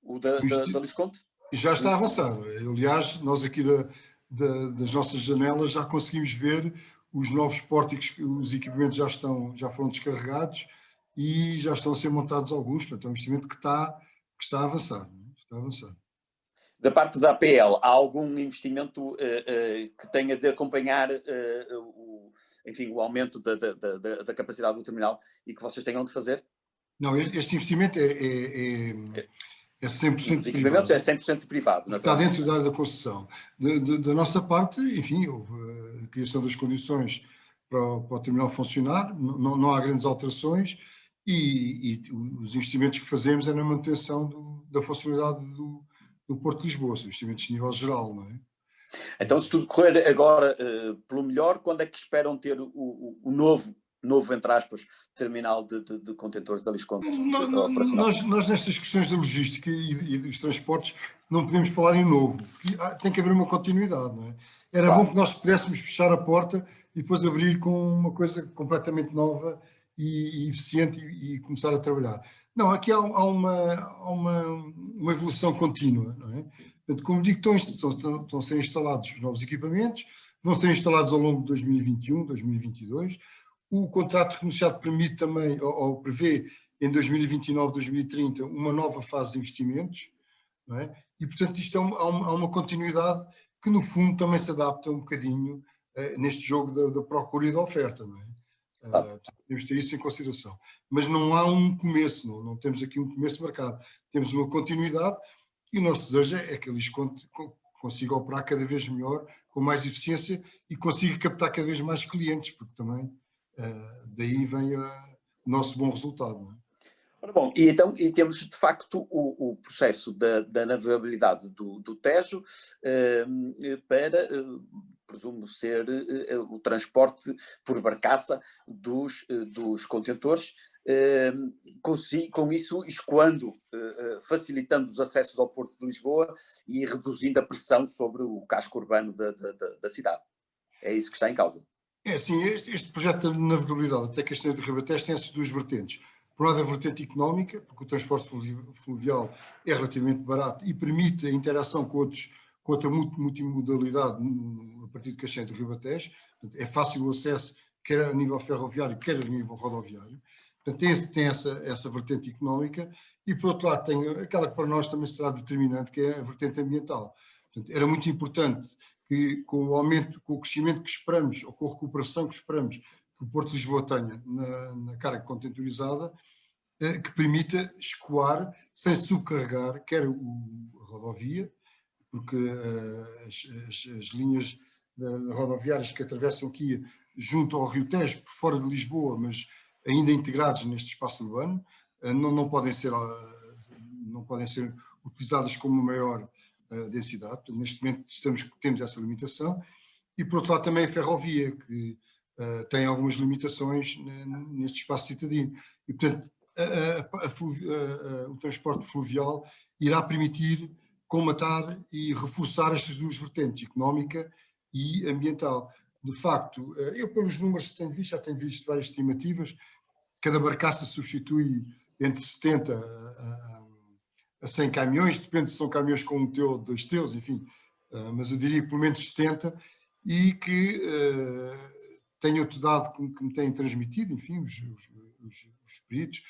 O da Lisconte? Já está a avançar. Aliás, nós aqui das nossas janelas já conseguimos ver os novos pórticos, os equipamentos já foram descarregados e já estão a ser montados alguns. Portanto, é um investimento que está a avançar. Está a avançar. Da parte da APL, há algum investimento que tenha de acompanhar o aumento da capacidade do terminal e que vocês tenham de fazer? Não, este investimento é 100% privado. É 100% privado. Está dentro da área da concessão. Da nossa parte, enfim, houve a criação das condições para o terminal funcionar, não há grandes alterações e os investimentos que fazemos é na manutenção da funcionalidade do Porto de Lisboa, são investimentos de nível geral, não é? Então, se tudo correr agora pelo melhor, quando é que esperam ter o novo, entre aspas, terminal de contentores da Lisconte? Nós nestas questões da logística e dos transportes não podemos falar em novo, porque tem que haver uma continuidade, não é? Era Claro. bom que nós pudéssemos fechar a porta e depois abrir com uma coisa completamente nova e eficiente e começar a trabalhar. Não, aqui há uma evolução contínua, não é? Portanto, como digo, estão a ser instalados os novos equipamentos, vão ser instalados ao longo de 2021, 2022. O contrato renegociado permite também, ou prevê, em 2029, 2030, uma nova fase de investimentos, não é? E, portanto, isto há uma continuidade que, no fundo, também se adapta um bocadinho neste jogo da procura e da oferta, não é? Temos de ter isso em consideração. Mas não há um começo, não temos aqui um começo marcado. Temos uma continuidade e o nosso desejo é que eles consigam operar cada vez melhor, com mais eficiência e consiga captar cada vez mais clientes, porque também daí vem o nosso bom resultado, não é? Ora, bom, e então temos de facto o processo da navegabilidade do Tejo para, presumo ser, o transporte por barcaça dos contentores, com isso escoando, facilitando os acessos ao Porto de Lisboa e reduzindo a pressão sobre o casco urbano da cidade. É isso que está em causa. É assim, este projeto de navegabilidade até Castanheiro de Ribatejo tem essas duas vertentes. Por um lado, a vertente económica, porque o transporte fluvial é relativamente barato e permite a interação com outra multimodalidade a partir de Castanheiro de Ribatejo. É fácil o acesso, quer a nível ferroviário, quer a nível rodoviário. Portanto, tem essa vertente económica e, por outro lado, tem aquela que para nós também será determinante, que é a vertente ambiental. Portanto, era muito importante que, com o aumento, com o crescimento que esperamos, ou com a recuperação que esperamos que o Porto de Lisboa tenha na carga contentorizada, que permita escoar sem subcarregar, quer a rodovia, porque as linhas rodoviárias que atravessam aqui junto ao Rio Tejo, por fora de Lisboa, mas ainda integrados neste espaço urbano, não podem ser utilizadas com uma maior densidade. Portanto, neste momento temos essa limitação. E, por outro lado, também a ferrovia, que tem algumas limitações neste espaço citadino. E, portanto, o transporte fluvial irá permitir colmatar e reforçar estas duas vertentes, económica e ambiental. De facto, eu pelos números que tenho visto, já tenho visto várias estimativas, cada barcaça substitui entre 70 a 100 caminhões, depende se são caminhões com um teu ou dois teus, enfim, mas eu diria que pelo menos 70, e que tenho outro dado que me têm transmitido, enfim, os peritos,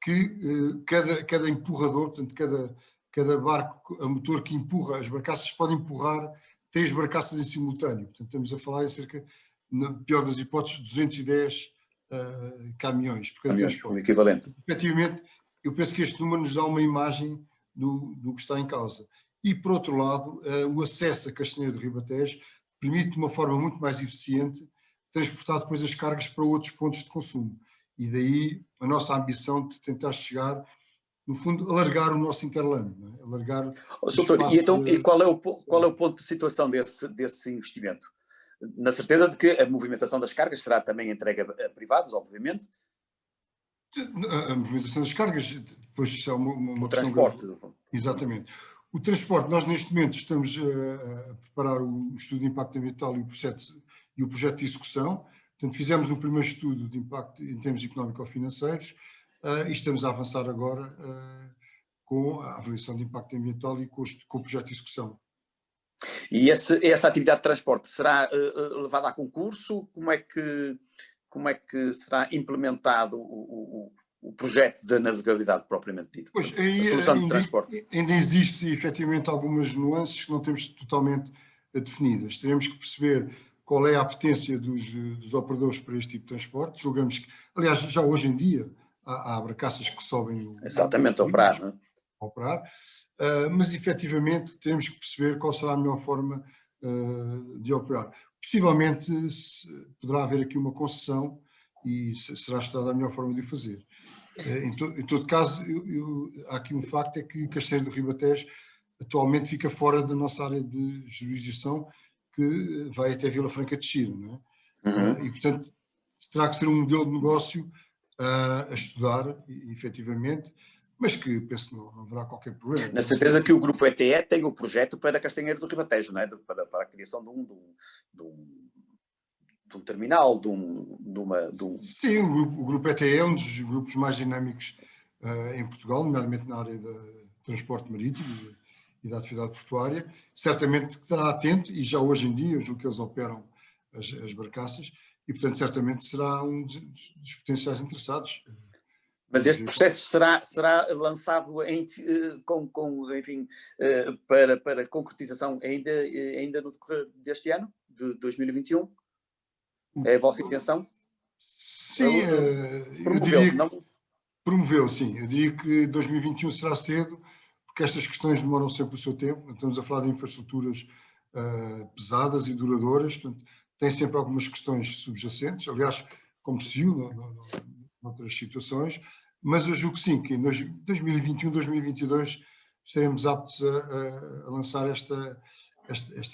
que cada empurrador, portanto, cada barco a motor que empurra as barcaças pode empurrar 3 barcaças em simultâneo. Portanto, estamos a falar em cerca, na pior das hipóteses, 210 caminhões por cada transporte. O equivalente. Efetivamente, eu penso que este número nos dá uma imagem do que está em causa. E, por outro lado, o acesso a Castanheiro de Ribatejo permite, de uma forma muito mais eficiente, transportar depois as cargas para outros pontos de consumo. E daí a nossa ambição de tentar chegar, no fundo, alargar o nosso interland, não é? Alargar o espaço. E qual é o ponto de situação desse investimento? Na certeza de que a movimentação das cargas será também entregue a privados, obviamente? A movimentação das cargas, depois é uma questão transporte. Exatamente. O transporte, nós neste momento estamos a preparar o estudo de impacto ambiental e o projeto de execução. Portanto, fizemos um primeiro estudo de impacto em termos económico-financeiros e estamos a avançar agora com a avaliação de impacto ambiental e com o projeto de execução. E essa atividade de transporte será levada a concurso? Como é que será implementado o projeto da navegabilidade propriamente dito? Pois, a solução de transporte. Ainda existe efetivamente algumas nuances que não temos totalmente definidas. Teremos que perceber qual é a apetência dos operadores para este tipo de transporte. Julgamos que, aliás, já hoje em dia há barcaças que sobem... Exatamente, a operar, não é? Mas efetivamente temos que perceber qual será a melhor forma de operar. Possivelmente poderá haver aqui uma concessão e será estudada a melhor forma de o fazer. Em todo caso, há aqui um facto, é que Castanheiro do Ribatejo atualmente fica fora da nossa área de jurisdição, que vai até Vila Franca de Xira, não é? Uhum. E, portanto, terá que ser um modelo de negócio a estudar, efetivamente, mas que penso que não haverá qualquer problema. Na certeza que o Grupo ETE tem o projeto para Castanheiro do Ribatejo, não é? Para a criação de um terminal, de um... Sim, o grupo ETE é um dos grupos mais dinâmicos em Portugal, nomeadamente na área do transporte marítimo e da atividade portuária. Certamente que estará atento, e já hoje em dia, eu julgo que eles operam as barcaças, e portanto certamente será um dos potenciais interessados. Mas este processo será lançado enfim, para concretização ainda no decorrer deste ano, de 2021? É a vossa intenção? Sim, eu diria que promoveu, sim. Eu diria que 2021 será cedo, porque estas questões demoram sempre o seu tempo. Estamos a falar de infraestruturas pesadas e duradouras, portanto, tem sempre algumas questões subjacentes, aliás, como se viu noutras situações, mas eu julgo que sim, que em 2021, 2022 estaremos aptos a lançar esta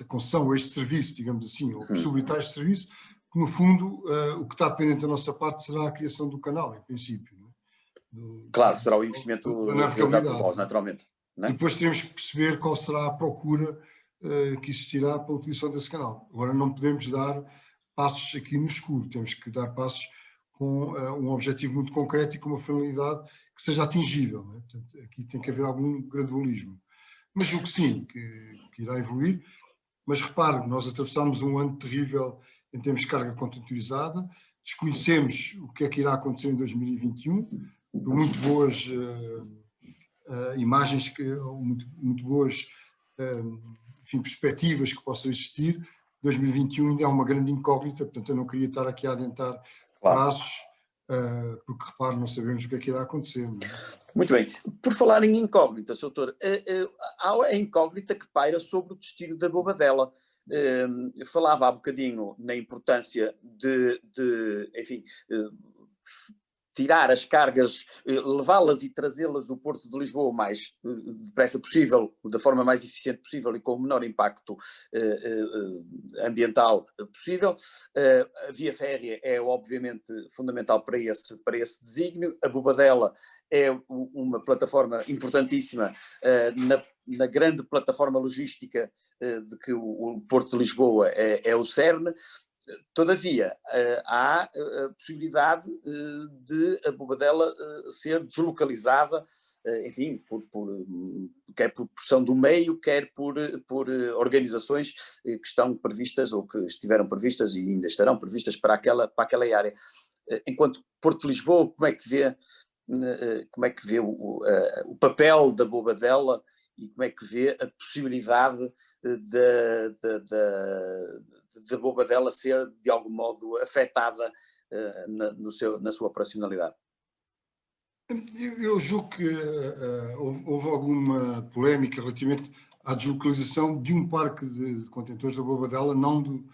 concessão, este serviço, digamos assim, ou possibilitar este serviço, que no fundo o que está dependente da nossa parte será a criação do canal, em princípio. Claro, será o investimento da realizado por navegabilidade. vós, naturalmente. Não é? E depois teremos que perceber qual será a procura que existirá para a utilização desse canal. Agora não podemos dar passos aqui no escuro, temos que dar passos com um objetivo muito concreto e com uma finalidade que seja atingível. Não é? Portanto, aqui tem que haver algum gradualismo. Mas julgo que sim, que irá evoluir. Mas repare, nós atravessamos um ano terrível em termos de carga containerizada, desconhecemos o que é que irá acontecer em 2021, por muito boas imagens, muito boas enfim, perspectivas que possam existir. 2021 ainda é uma grande incógnita, portanto eu não queria estar aqui a adentrar prazos, porque repare, não sabemos o que é que irá acontecer. Não é? Muito bem. Por falar em incógnita, Sr. Doutor, há a incógnita que paira sobre o destino da Bobadela. Falava há bocadinho na importância enfim, tirar as cargas, levá-las e trazê-las do Porto de Lisboa o mais depressa possível, da forma mais eficiente possível e com o menor impacto ambiental possível. A via férrea é obviamente fundamental para esse desígnio. A Bobadela é uma plataforma importantíssima na grande plataforma logística de que o Porto de Lisboa é o cerne. Todavia, há a possibilidade de a Bobadela ser deslocalizada, enfim, quer por pressão do meio, quer por organizações que estão previstas ou que estiveram previstas e ainda estarão previstas para aquela área. Enquanto Porto de Lisboa, como é que vê o papel da Bobadela e como é que vê a possibilidade da Bobadela ser de algum modo afetada na sua operacionalidade? Eu julgo que houve alguma polémica relativamente à deslocalização de um parque de contentores da Bobadela, não do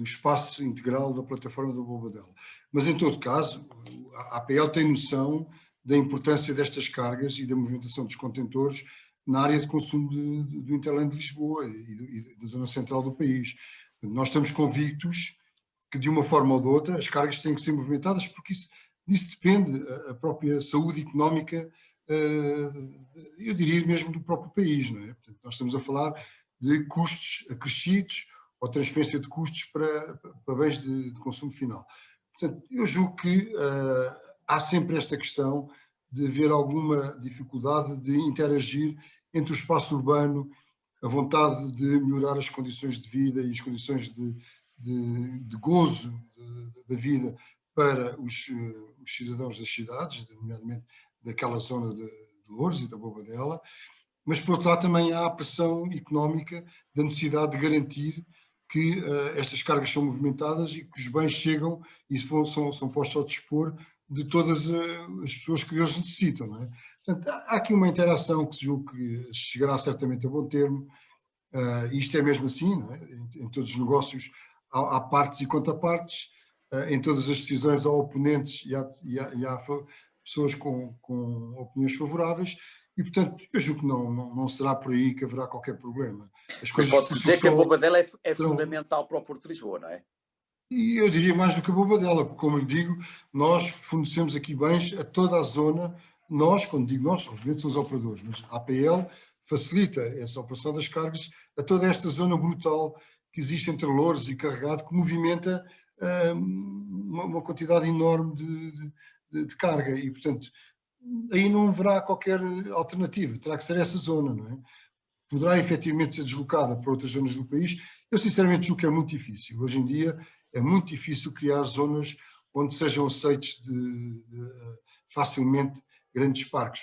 espaço integral da plataforma da Bobadela. Mas, em todo caso, a APL tem noção da importância destas cargas e da movimentação dos contentores na área de consumo do Interland de Lisboa e da zona central do país. Nós estamos convictos que, de uma forma ou de outra, as cargas têm que ser movimentadas, porque disso depende a própria saúde económica, eu diria mesmo do próprio país. Não é? Portanto, nós estamos a falar de custos acrescidos ou transferência de custos para bens de consumo final. Portanto, eu julgo que há sempre esta questão de haver alguma dificuldade de interagir entre o espaço urbano, a vontade de melhorar as condições de vida e as condições de gozo da vida para os cidadãos das cidades, nomeadamente daquela zona de Loures e da Bobadela, mas por outro lado também há a pressão económica da necessidade de garantir que estas cargas são movimentadas e que os bens chegam e são postos ao dispor de todas as pessoas que eles necessitam. Não é? Portanto, há aqui uma interação que se julga que chegará certamente a bom termo, e isto é mesmo assim, não é? Em todos os negócios há partes e contrapartes, em todas as decisões há oponentes e há pessoas com opiniões favoráveis, e portanto eu julgo que não será por aí que haverá qualquer problema. Mas pode-se dizer que a Bobadela é fundamental para o Porto de Lisboa, não é? E eu diria mais do que a Bobadela, porque, como lhe digo, nós fornecemos aqui bens a toda a zona nós, quando digo nós, obviamente são os operadores, mas a APL facilita essa operação das cargas a toda esta zona brutal que existe entre Loures e Carregado, que movimenta uma quantidade enorme de carga e, portanto, aí não haverá qualquer alternativa, terá que ser essa zona, não é? Poderá efetivamente ser deslocada para outras zonas do país. Eu sinceramente julgo que é muito difícil. Hoje em dia é muito difícil criar zonas onde sejam aceitos facilmente grandes parques.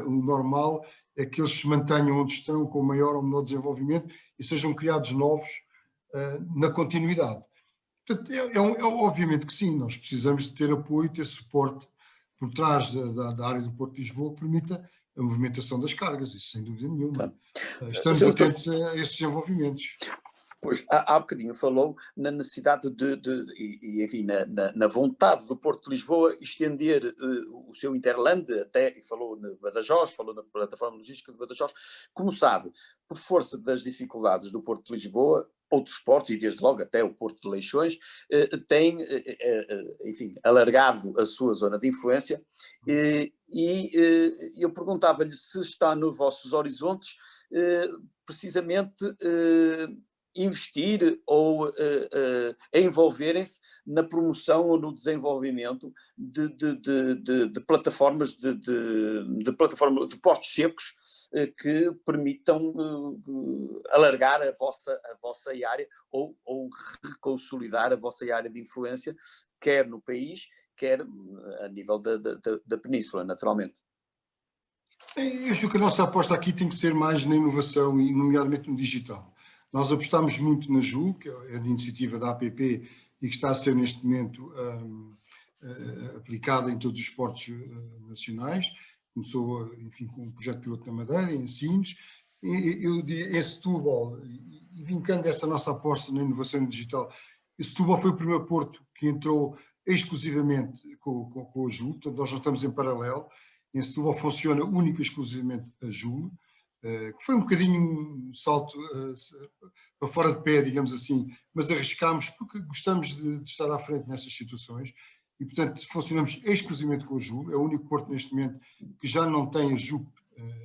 O normal é que eles se mantenham onde estão com maior ou menor desenvolvimento e sejam criados novos na continuidade. Portanto, obviamente que sim, nós precisamos de ter apoio, ter suporte por trás da área do Porto de Lisboa que permita a movimentação das cargas, isso sem dúvida nenhuma. Claro. Estamos atentos a estes desenvolvimentos. Pois, há bocadinho falou na necessidade enfim, na vontade do Porto de Lisboa estender o seu Interland até, e falou na Badajoz, falou na plataforma logística de Badajoz. Como sabe, por força das dificuldades do Porto de Lisboa, outros portos, e desde logo até o Porto de Leixões, tem, enfim, alargado a sua zona de influência, e eu perguntava-lhe se está nos vossos horizontes precisamente investir ou envolverem-se na promoção ou no desenvolvimento de plataformas de portos secos que permitam alargar a vossa área ou reconsolidar a vossa área de influência, quer no país, quer a nível da península, naturalmente. Eu acho que a nossa aposta aqui tem que ser mais na inovação e, nomeadamente, no digital. Nós apostamos muito na JUL, que é de iniciativa da APP e que está a ser neste momento aplicada em todos os portos nacionais. Começou, enfim, com um projeto piloto na Madeira, em Sines. Eu diria, em Setúbal, e vincando essa nossa aposta na inovação digital, Setúbal foi o primeiro porto que entrou exclusivamente com a JUL, portanto nós não estamos em paralelo. Em Setúbal funciona única e exclusivamente a JUL, que foi um bocadinho um salto para fora de pé, digamos assim, mas arriscámos porque gostamos de estar à frente nestas situações e, portanto, funcionamos exclusivamente com a JUL, é o único porto neste momento que já não tem a JUP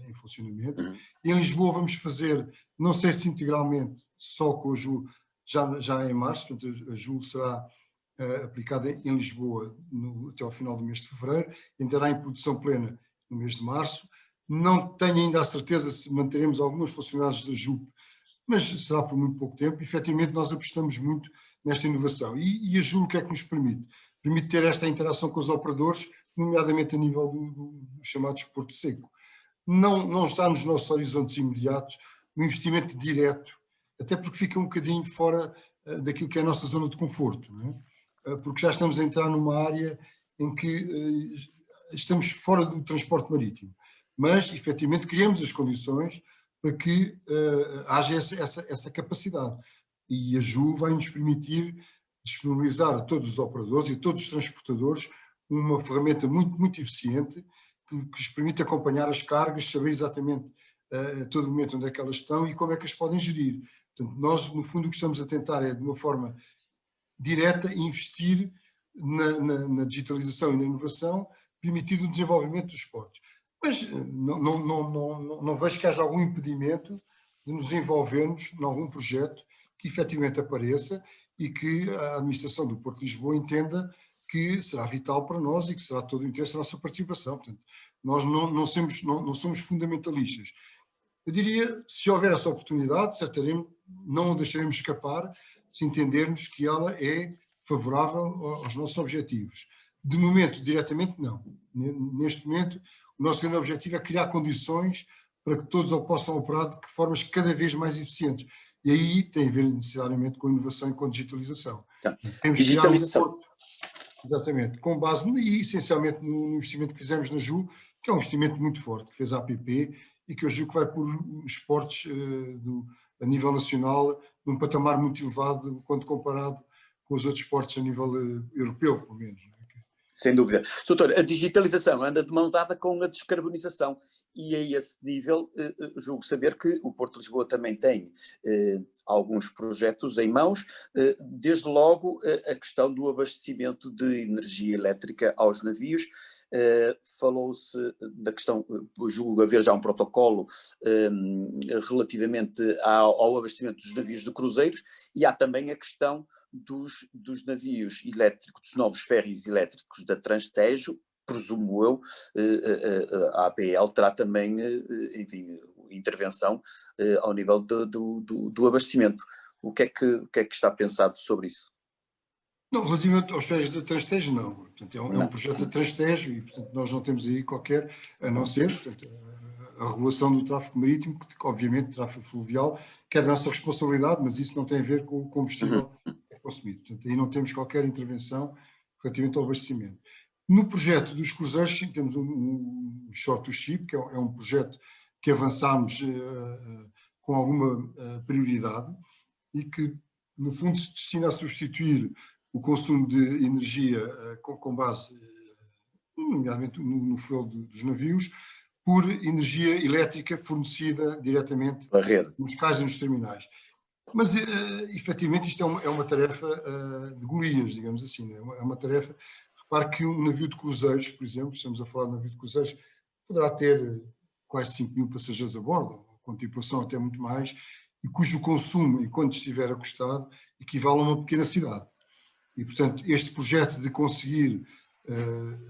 em funcionamento. E em Lisboa vamos fazer, não sei se integralmente, só com a JUL, já em março, portanto a JUL será aplicada em Lisboa até ao final do mês de fevereiro, entrará em produção plena no mês de março. Não tenho ainda a certeza se manteremos algumas funcionalidades da JUP, mas será por muito pouco tempo. Efetivamente, nós apostamos muito nesta inovação. E a JUL o que é que nos permite? Permite ter esta interação com os operadores, nomeadamente a nível do chamado Porto Seco. Não está nos nossos horizontes imediatos o investimento direto, até porque fica um bocadinho fora daquilo que é a nossa zona de conforto, não é? Porque já estamos a entrar numa área em que estamos fora do transporte marítimo. Mas, efetivamente, criamos as condições para que haja essa capacidade. E a JUL vai nos permitir disponibilizar a todos os operadores e a todos os transportadores uma ferramenta muito, muito eficiente que lhes permite acompanhar as cargas, saber exatamente a todo momento onde é que elas estão e como é que as podem gerir. Portanto, nós, no fundo, o que estamos a tentar é, de uma forma direta, investir na digitalização e na inovação, permitindo o desenvolvimento dos portos. Mas não vejo que haja algum impedimento de nos envolvermos em algum projeto que efetivamente apareça e que a administração do Porto de Lisboa entenda que será vital para nós e que será todo o interesse da nossa participação. Portanto, nós não somos fundamentalistas. Eu diria, se houver essa oportunidade, certamente não a deixaremos escapar se entendermos que ela é favorável aos nossos objetivos. De momento, diretamente, não. Neste momento, o nosso grande objetivo é criar condições para que todos possam operar de formas cada vez mais eficientes. E aí tem a ver necessariamente com inovação e com digitalização. Tá. Temos Digitalização. Que criar exatamente, com base e essencialmente no investimento que fizemos na JUL, que é um investimento muito forte, que fez a APP e que eu julgo que vai pôr os esportes a nível nacional num patamar muito elevado quando comparado com os outros esportes a nível europeu, pelo menos. Sem dúvida. Doutor, a digitalização anda de mão dada com a descarbonização e a esse nível julgo saber que o Porto de Lisboa também tem alguns projetos em mãos, desde logo a questão do abastecimento de energia elétrica aos navios, falou-se da questão, julgo haver já um protocolo relativamente ao abastecimento dos navios de cruzeiros, e há também a questão dos navios elétricos, dos novos ferries elétricos da Transtejo. Presumo eu, a APL terá também, enfim, intervenção ao nível do abastecimento. O que é que está pensado sobre isso? Não, relativamente aos ferries da Transtejo, não. Portanto, é um projeto da Transtejo e, portanto, nós não temos aí qualquer, a não ser, portanto, a regulação do tráfego marítimo, que obviamente tráfego fluvial, que é da nossa responsabilidade, mas isso não tem a ver com o combustível que é consumido. Portanto, aí não temos qualquer intervenção relativamente ao abastecimento. No projeto dos cruzeiros, sim, temos um Short to Ship, que é um projeto que avançámos com alguma prioridade e que, no fundo, se destina a substituir o consumo de energia com base, nomeadamente no fuel dos navios, por energia elétrica fornecida diretamente nos cais e nos terminais. Mas, efetivamente, isto é uma tarefa de Golias, digamos assim. Né? É uma tarefa. Repare que um navio de cruzeiros, por exemplo, estamos a falar de um navio de cruzeiros, poderá ter quase 5.000 passageiros a bordo, com tripulação até muito mais, e cujo consumo, enquanto estiver acostado, equivale a uma pequena cidade. E, portanto, este projeto de conseguir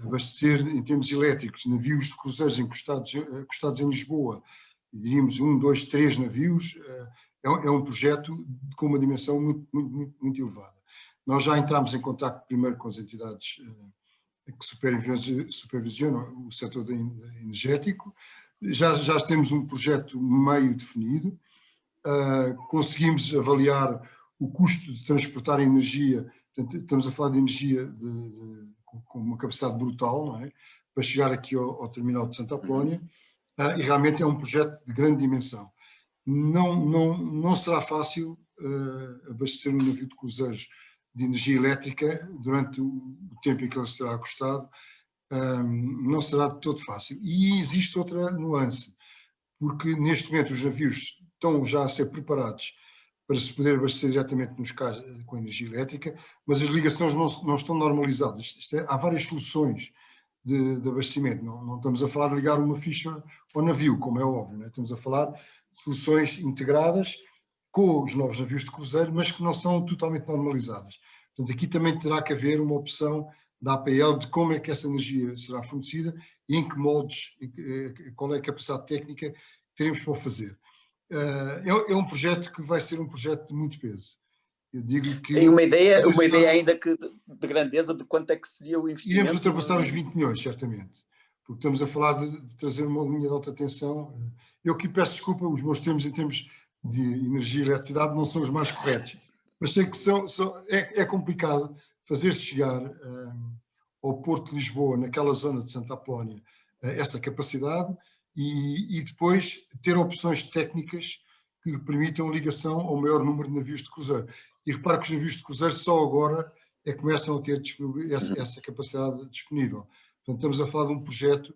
abastecer, em termos elétricos, navios de cruzeiros encostados em Lisboa, diríamos 1, 2, 3 navios, é um projeto com uma dimensão muito elevada. Nós já entramos em contato primeiro com as entidades que supervisionam o setor energético, já temos um projeto meio definido, conseguimos avaliar o custo de transportar energia. Portanto, estamos a falar de energia com uma capacidade brutal, não é? Para chegar aqui ao terminal de Santa Apolónia, e realmente é um projeto de grande dimensão. Não será fácil abastecer um navio de cruzeiros de energia elétrica durante o tempo em que ele estará acostado, não será de todo fácil. E existe outra nuance, porque neste momento os navios estão já a ser preparados para se poder abastecer diretamente nos cais com energia elétrica, mas as ligações não estão normalizadas. Há várias soluções de abastecimento. Não estamos a falar de ligar uma ficha ao navio, como é óbvio. Né? Estamos a falar de soluções integradas com os novos navios de cruzeiro, mas que não são totalmente normalizadas. Portanto, aqui também terá que haver uma opção da APL de como é que essa energia será fornecida e em que moldes, qual é a capacidade técnica que teremos para o fazer. É um projeto que vai ser um projeto de muito peso. Eu digo que... Tem uma ideia ainda que de grandeza de quanto é que seria o investimento? Iremos ultrapassar os 20 milhões, certamente. Porque estamos a falar de trazer uma linha de alta tensão. Eu aqui peço desculpa, os meus termos em termos de energia e eletricidade não são os mais corretos. Mas sei que é complicado fazer chegar ao Porto de Lisboa, naquela zona de Santa Apolónia, essa capacidade e depois ter opções técnicas que permitam ligação ao maior número de navios de cruzeiro. E repare que os navios de cruzeiro só agora começam a ter essa capacidade disponível. Portanto, estamos a falar de um projeto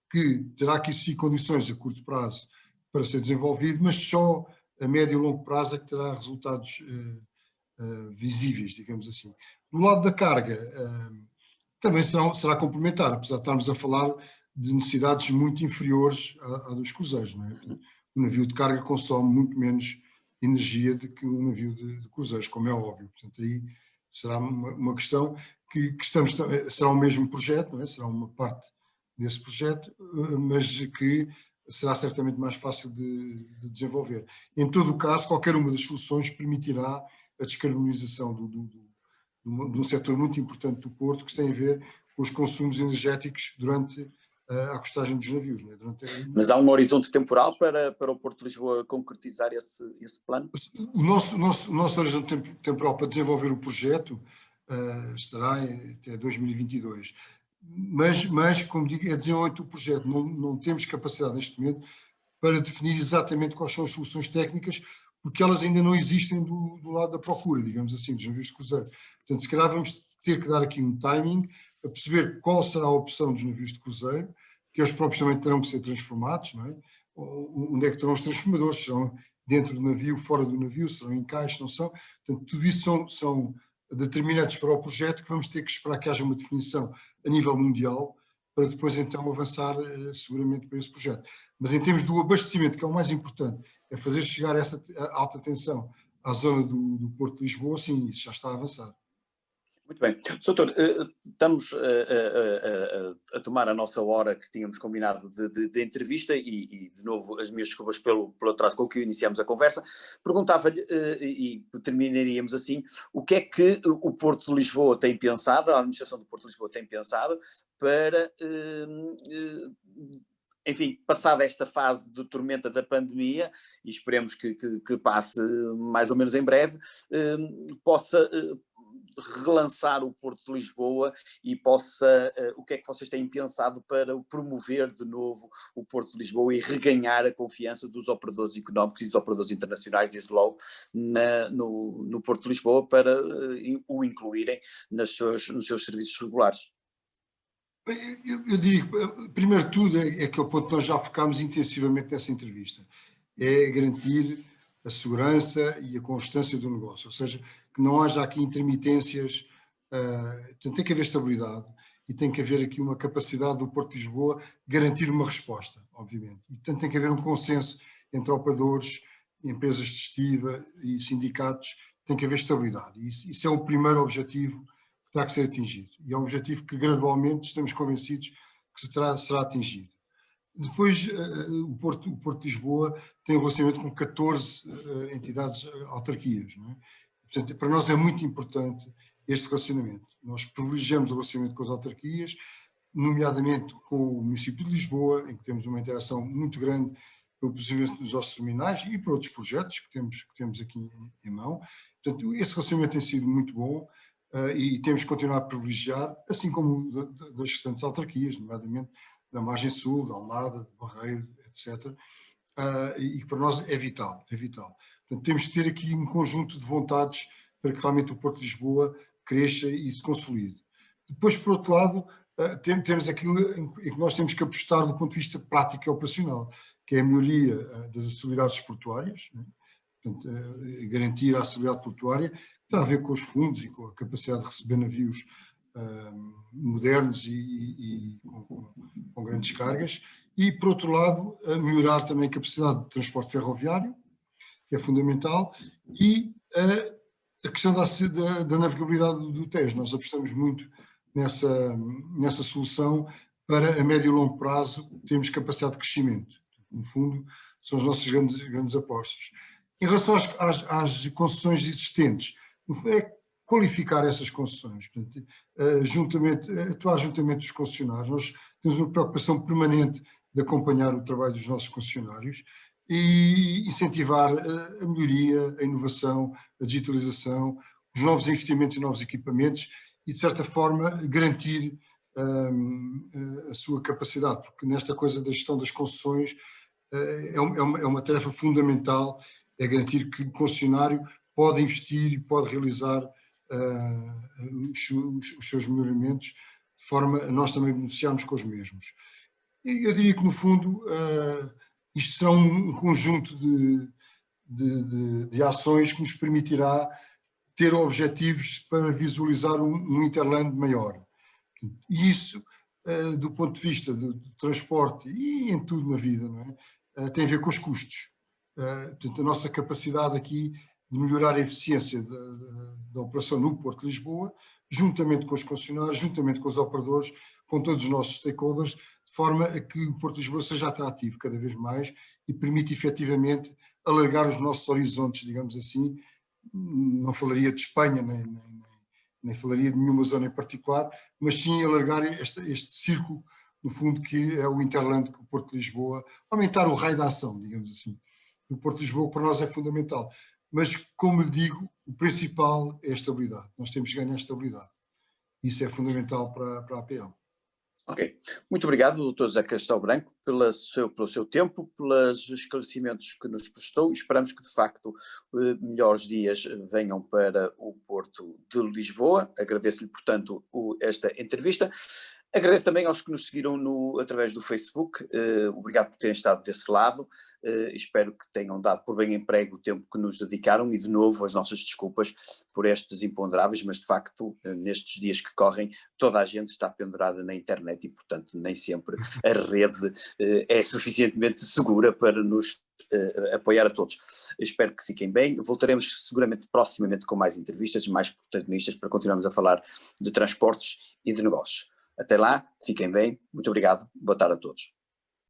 que terá que existir condições a curto prazo para ser desenvolvido, mas só a médio e longo prazo é que terá resultados visíveis, digamos assim. Do lado da carga, também será complementar, apesar de estarmos a falar de necessidades muito inferiores à dos cruzeiros. Não é? Um navio de carga consome muito menos energia do que um navio de cruzeiros, como é óbvio. Portanto, aí será uma questão que será o mesmo projeto, não é? Será uma parte desse projeto, mas que será certamente mais fácil de desenvolver. Em todo o caso, qualquer uma das soluções permitirá a descarbonização de um setor muito importante do Porto, que tem a ver com os consumos energéticos durante a acostagem dos navios. Né? Mas há um horizonte temporal para o Porto de Lisboa concretizar esse plano? O nosso horizonte temporal para desenvolver o projeto estará até 2022. Mas, como digo, é desenvolvimento do projeto. Não temos capacidade neste momento para definir exatamente quais são as soluções técnicas, porque elas ainda não existem do lado da procura, digamos assim, dos navios de cruzeiro. Portanto, se calhar vamos ter que dar aqui um timing para perceber qual será a opção dos navios de cruzeiro, que eles próprios também terão que ser transformados, não é? Onde é que terão os transformadores? Serão dentro do navio, fora do navio, serão em caixa, não são? Portanto, tudo isso são determinantes para o projeto que vamos ter que esperar que haja uma definição a nível mundial para depois então avançar seguramente para esse projeto. Mas em termos do abastecimento, que é o mais importante, é fazer chegar essa alta tensão à zona do Porto de Lisboa, sim, isso já está avançado. Muito bem. Doutor, estamos a tomar a nossa hora que tínhamos combinado de entrevista e, de novo, as minhas desculpas pelo atraso com que iniciamos a conversa. Perguntava-lhe, e terminaríamos assim, o que é que o Porto de Lisboa tem pensado, a administração do Porto de Lisboa tem pensado para, enfim, passada esta fase de tormenta da pandemia, e esperemos que passe mais ou menos em breve, possa relançar o Porto de Lisboa e possa, o que é que vocês têm pensado para promover de novo o Porto de Lisboa e reganhar a confiança dos operadores económicos e dos operadores internacionais, desde logo, no Porto de Lisboa, para o incluírem nos seus serviços regulares? Eu diria que, primeiro de tudo, é aquele ponto que nós já focámos intensivamente nessa entrevista, é garantir a segurança e a constância do negócio, ou seja, que não haja aqui intermitências, portanto, tem que haver estabilidade e tem que haver aqui uma capacidade do Porto de Lisboa garantir uma resposta, obviamente. E, portanto, tem que haver um consenso entre operadores, empresas de estiva e sindicatos, tem que haver estabilidade. E isso é o primeiro objetivo que terá que ser atingido. E é um objetivo que gradualmente estamos convencidos que será atingido. Depois, o Porto de Lisboa tem um relacionamento com 14 entidades, autarquias. Não é? Portanto, para nós é muito importante este relacionamento. Nós privilegiamos o relacionamento com as autarquias, nomeadamente com o município de Lisboa, em que temos uma interação muito grande pelo posicionamento dos nossos terminais e por outros projetos que temos aqui em mão. Portanto, esse relacionamento tem sido muito bom e temos que continuar a privilegiar, assim como das restantes autarquias, nomeadamente da margem sul, da Almada, de Barreiro, etc. E que para nós é vital, é vital. Portanto, temos que ter aqui um conjunto de vontades para que realmente o Porto de Lisboa cresça e se consolide. Depois, por outro lado, temos aquilo em que nós temos que apostar do ponto de vista prático e operacional, que é a melhoria das acessibilidades portuárias, né? Portanto, garantir a acessibilidade portuária, que terá a ver com os fundos e com a capacidade de receber navios modernos e com grandes cargas, e, por outro lado, melhorar também a capacidade de transporte ferroviário, que é fundamental, e a questão da navegabilidade do Tejo. Nós apostamos muito nessa solução para, a médio e longo prazo, termos capacidade de crescimento. No fundo, são as nossas grandes apostas. Em relação às concessões existentes, é qualificar essas concessões, portanto, atuar juntamente dos concessionários. Nós temos uma preocupação permanente de acompanhar o trabalho dos nossos concessionários e incentivar a melhoria, a inovação, a digitalização, os novos investimentos e novos equipamentos e, de certa forma, garantir a sua capacidade, porque nesta coisa da gestão das concessões é uma tarefa fundamental, é garantir que o concessionário pode investir e pode realizar os seus melhoramentos, de forma a nós também beneficiarmos com os mesmos. Eu diria que, no fundo, isto será um conjunto de ações que nos permitirá ter objetivos para visualizar um Interland maior. E isso, do ponto de vista do transporte e em tudo na vida, não é? Tem a ver com os custos. Portanto, a nossa capacidade aqui de melhorar a eficiência da operação no Porto de Lisboa, juntamente com os concessionários, juntamente com os operadores, com todos os nossos stakeholders, de forma a que o Porto de Lisboa seja atrativo cada vez mais e permita efetivamente alargar os nossos horizontes, digamos assim. Não falaria de Espanha, nem falaria de nenhuma zona em particular, mas sim alargar este círculo, no fundo, que é o Interland com o Porto de Lisboa, aumentar o raio de ação, digamos assim. O Porto de Lisboa para nós é fundamental. Mas, como lhe digo, o principal é a estabilidade. Nós temos que ganhar estabilidade. Isso é fundamental para a APL. Ok. Muito obrigado, Dr. José Castelo Branco, pelo seu tempo, pelos esclarecimentos que nos prestou. Esperamos que, de facto, melhores dias venham para o Porto de Lisboa. Agradeço-lhe, portanto, esta entrevista. Agradeço também aos que nos seguiram através do Facebook, obrigado por terem estado desse lado, espero que tenham dado por bem emprego o tempo que nos dedicaram e de novo as nossas desculpas por estes imponderáveis, mas de facto nestes dias que correm toda a gente está pendurada na internet e portanto nem sempre a rede é suficientemente segura para nos apoiar a todos. Espero que fiquem bem, voltaremos seguramente proximamente com mais entrevistas, mais protagonistas para continuarmos a falar de transportes e de negócios. Até lá, fiquem bem, muito obrigado, boa tarde a todos.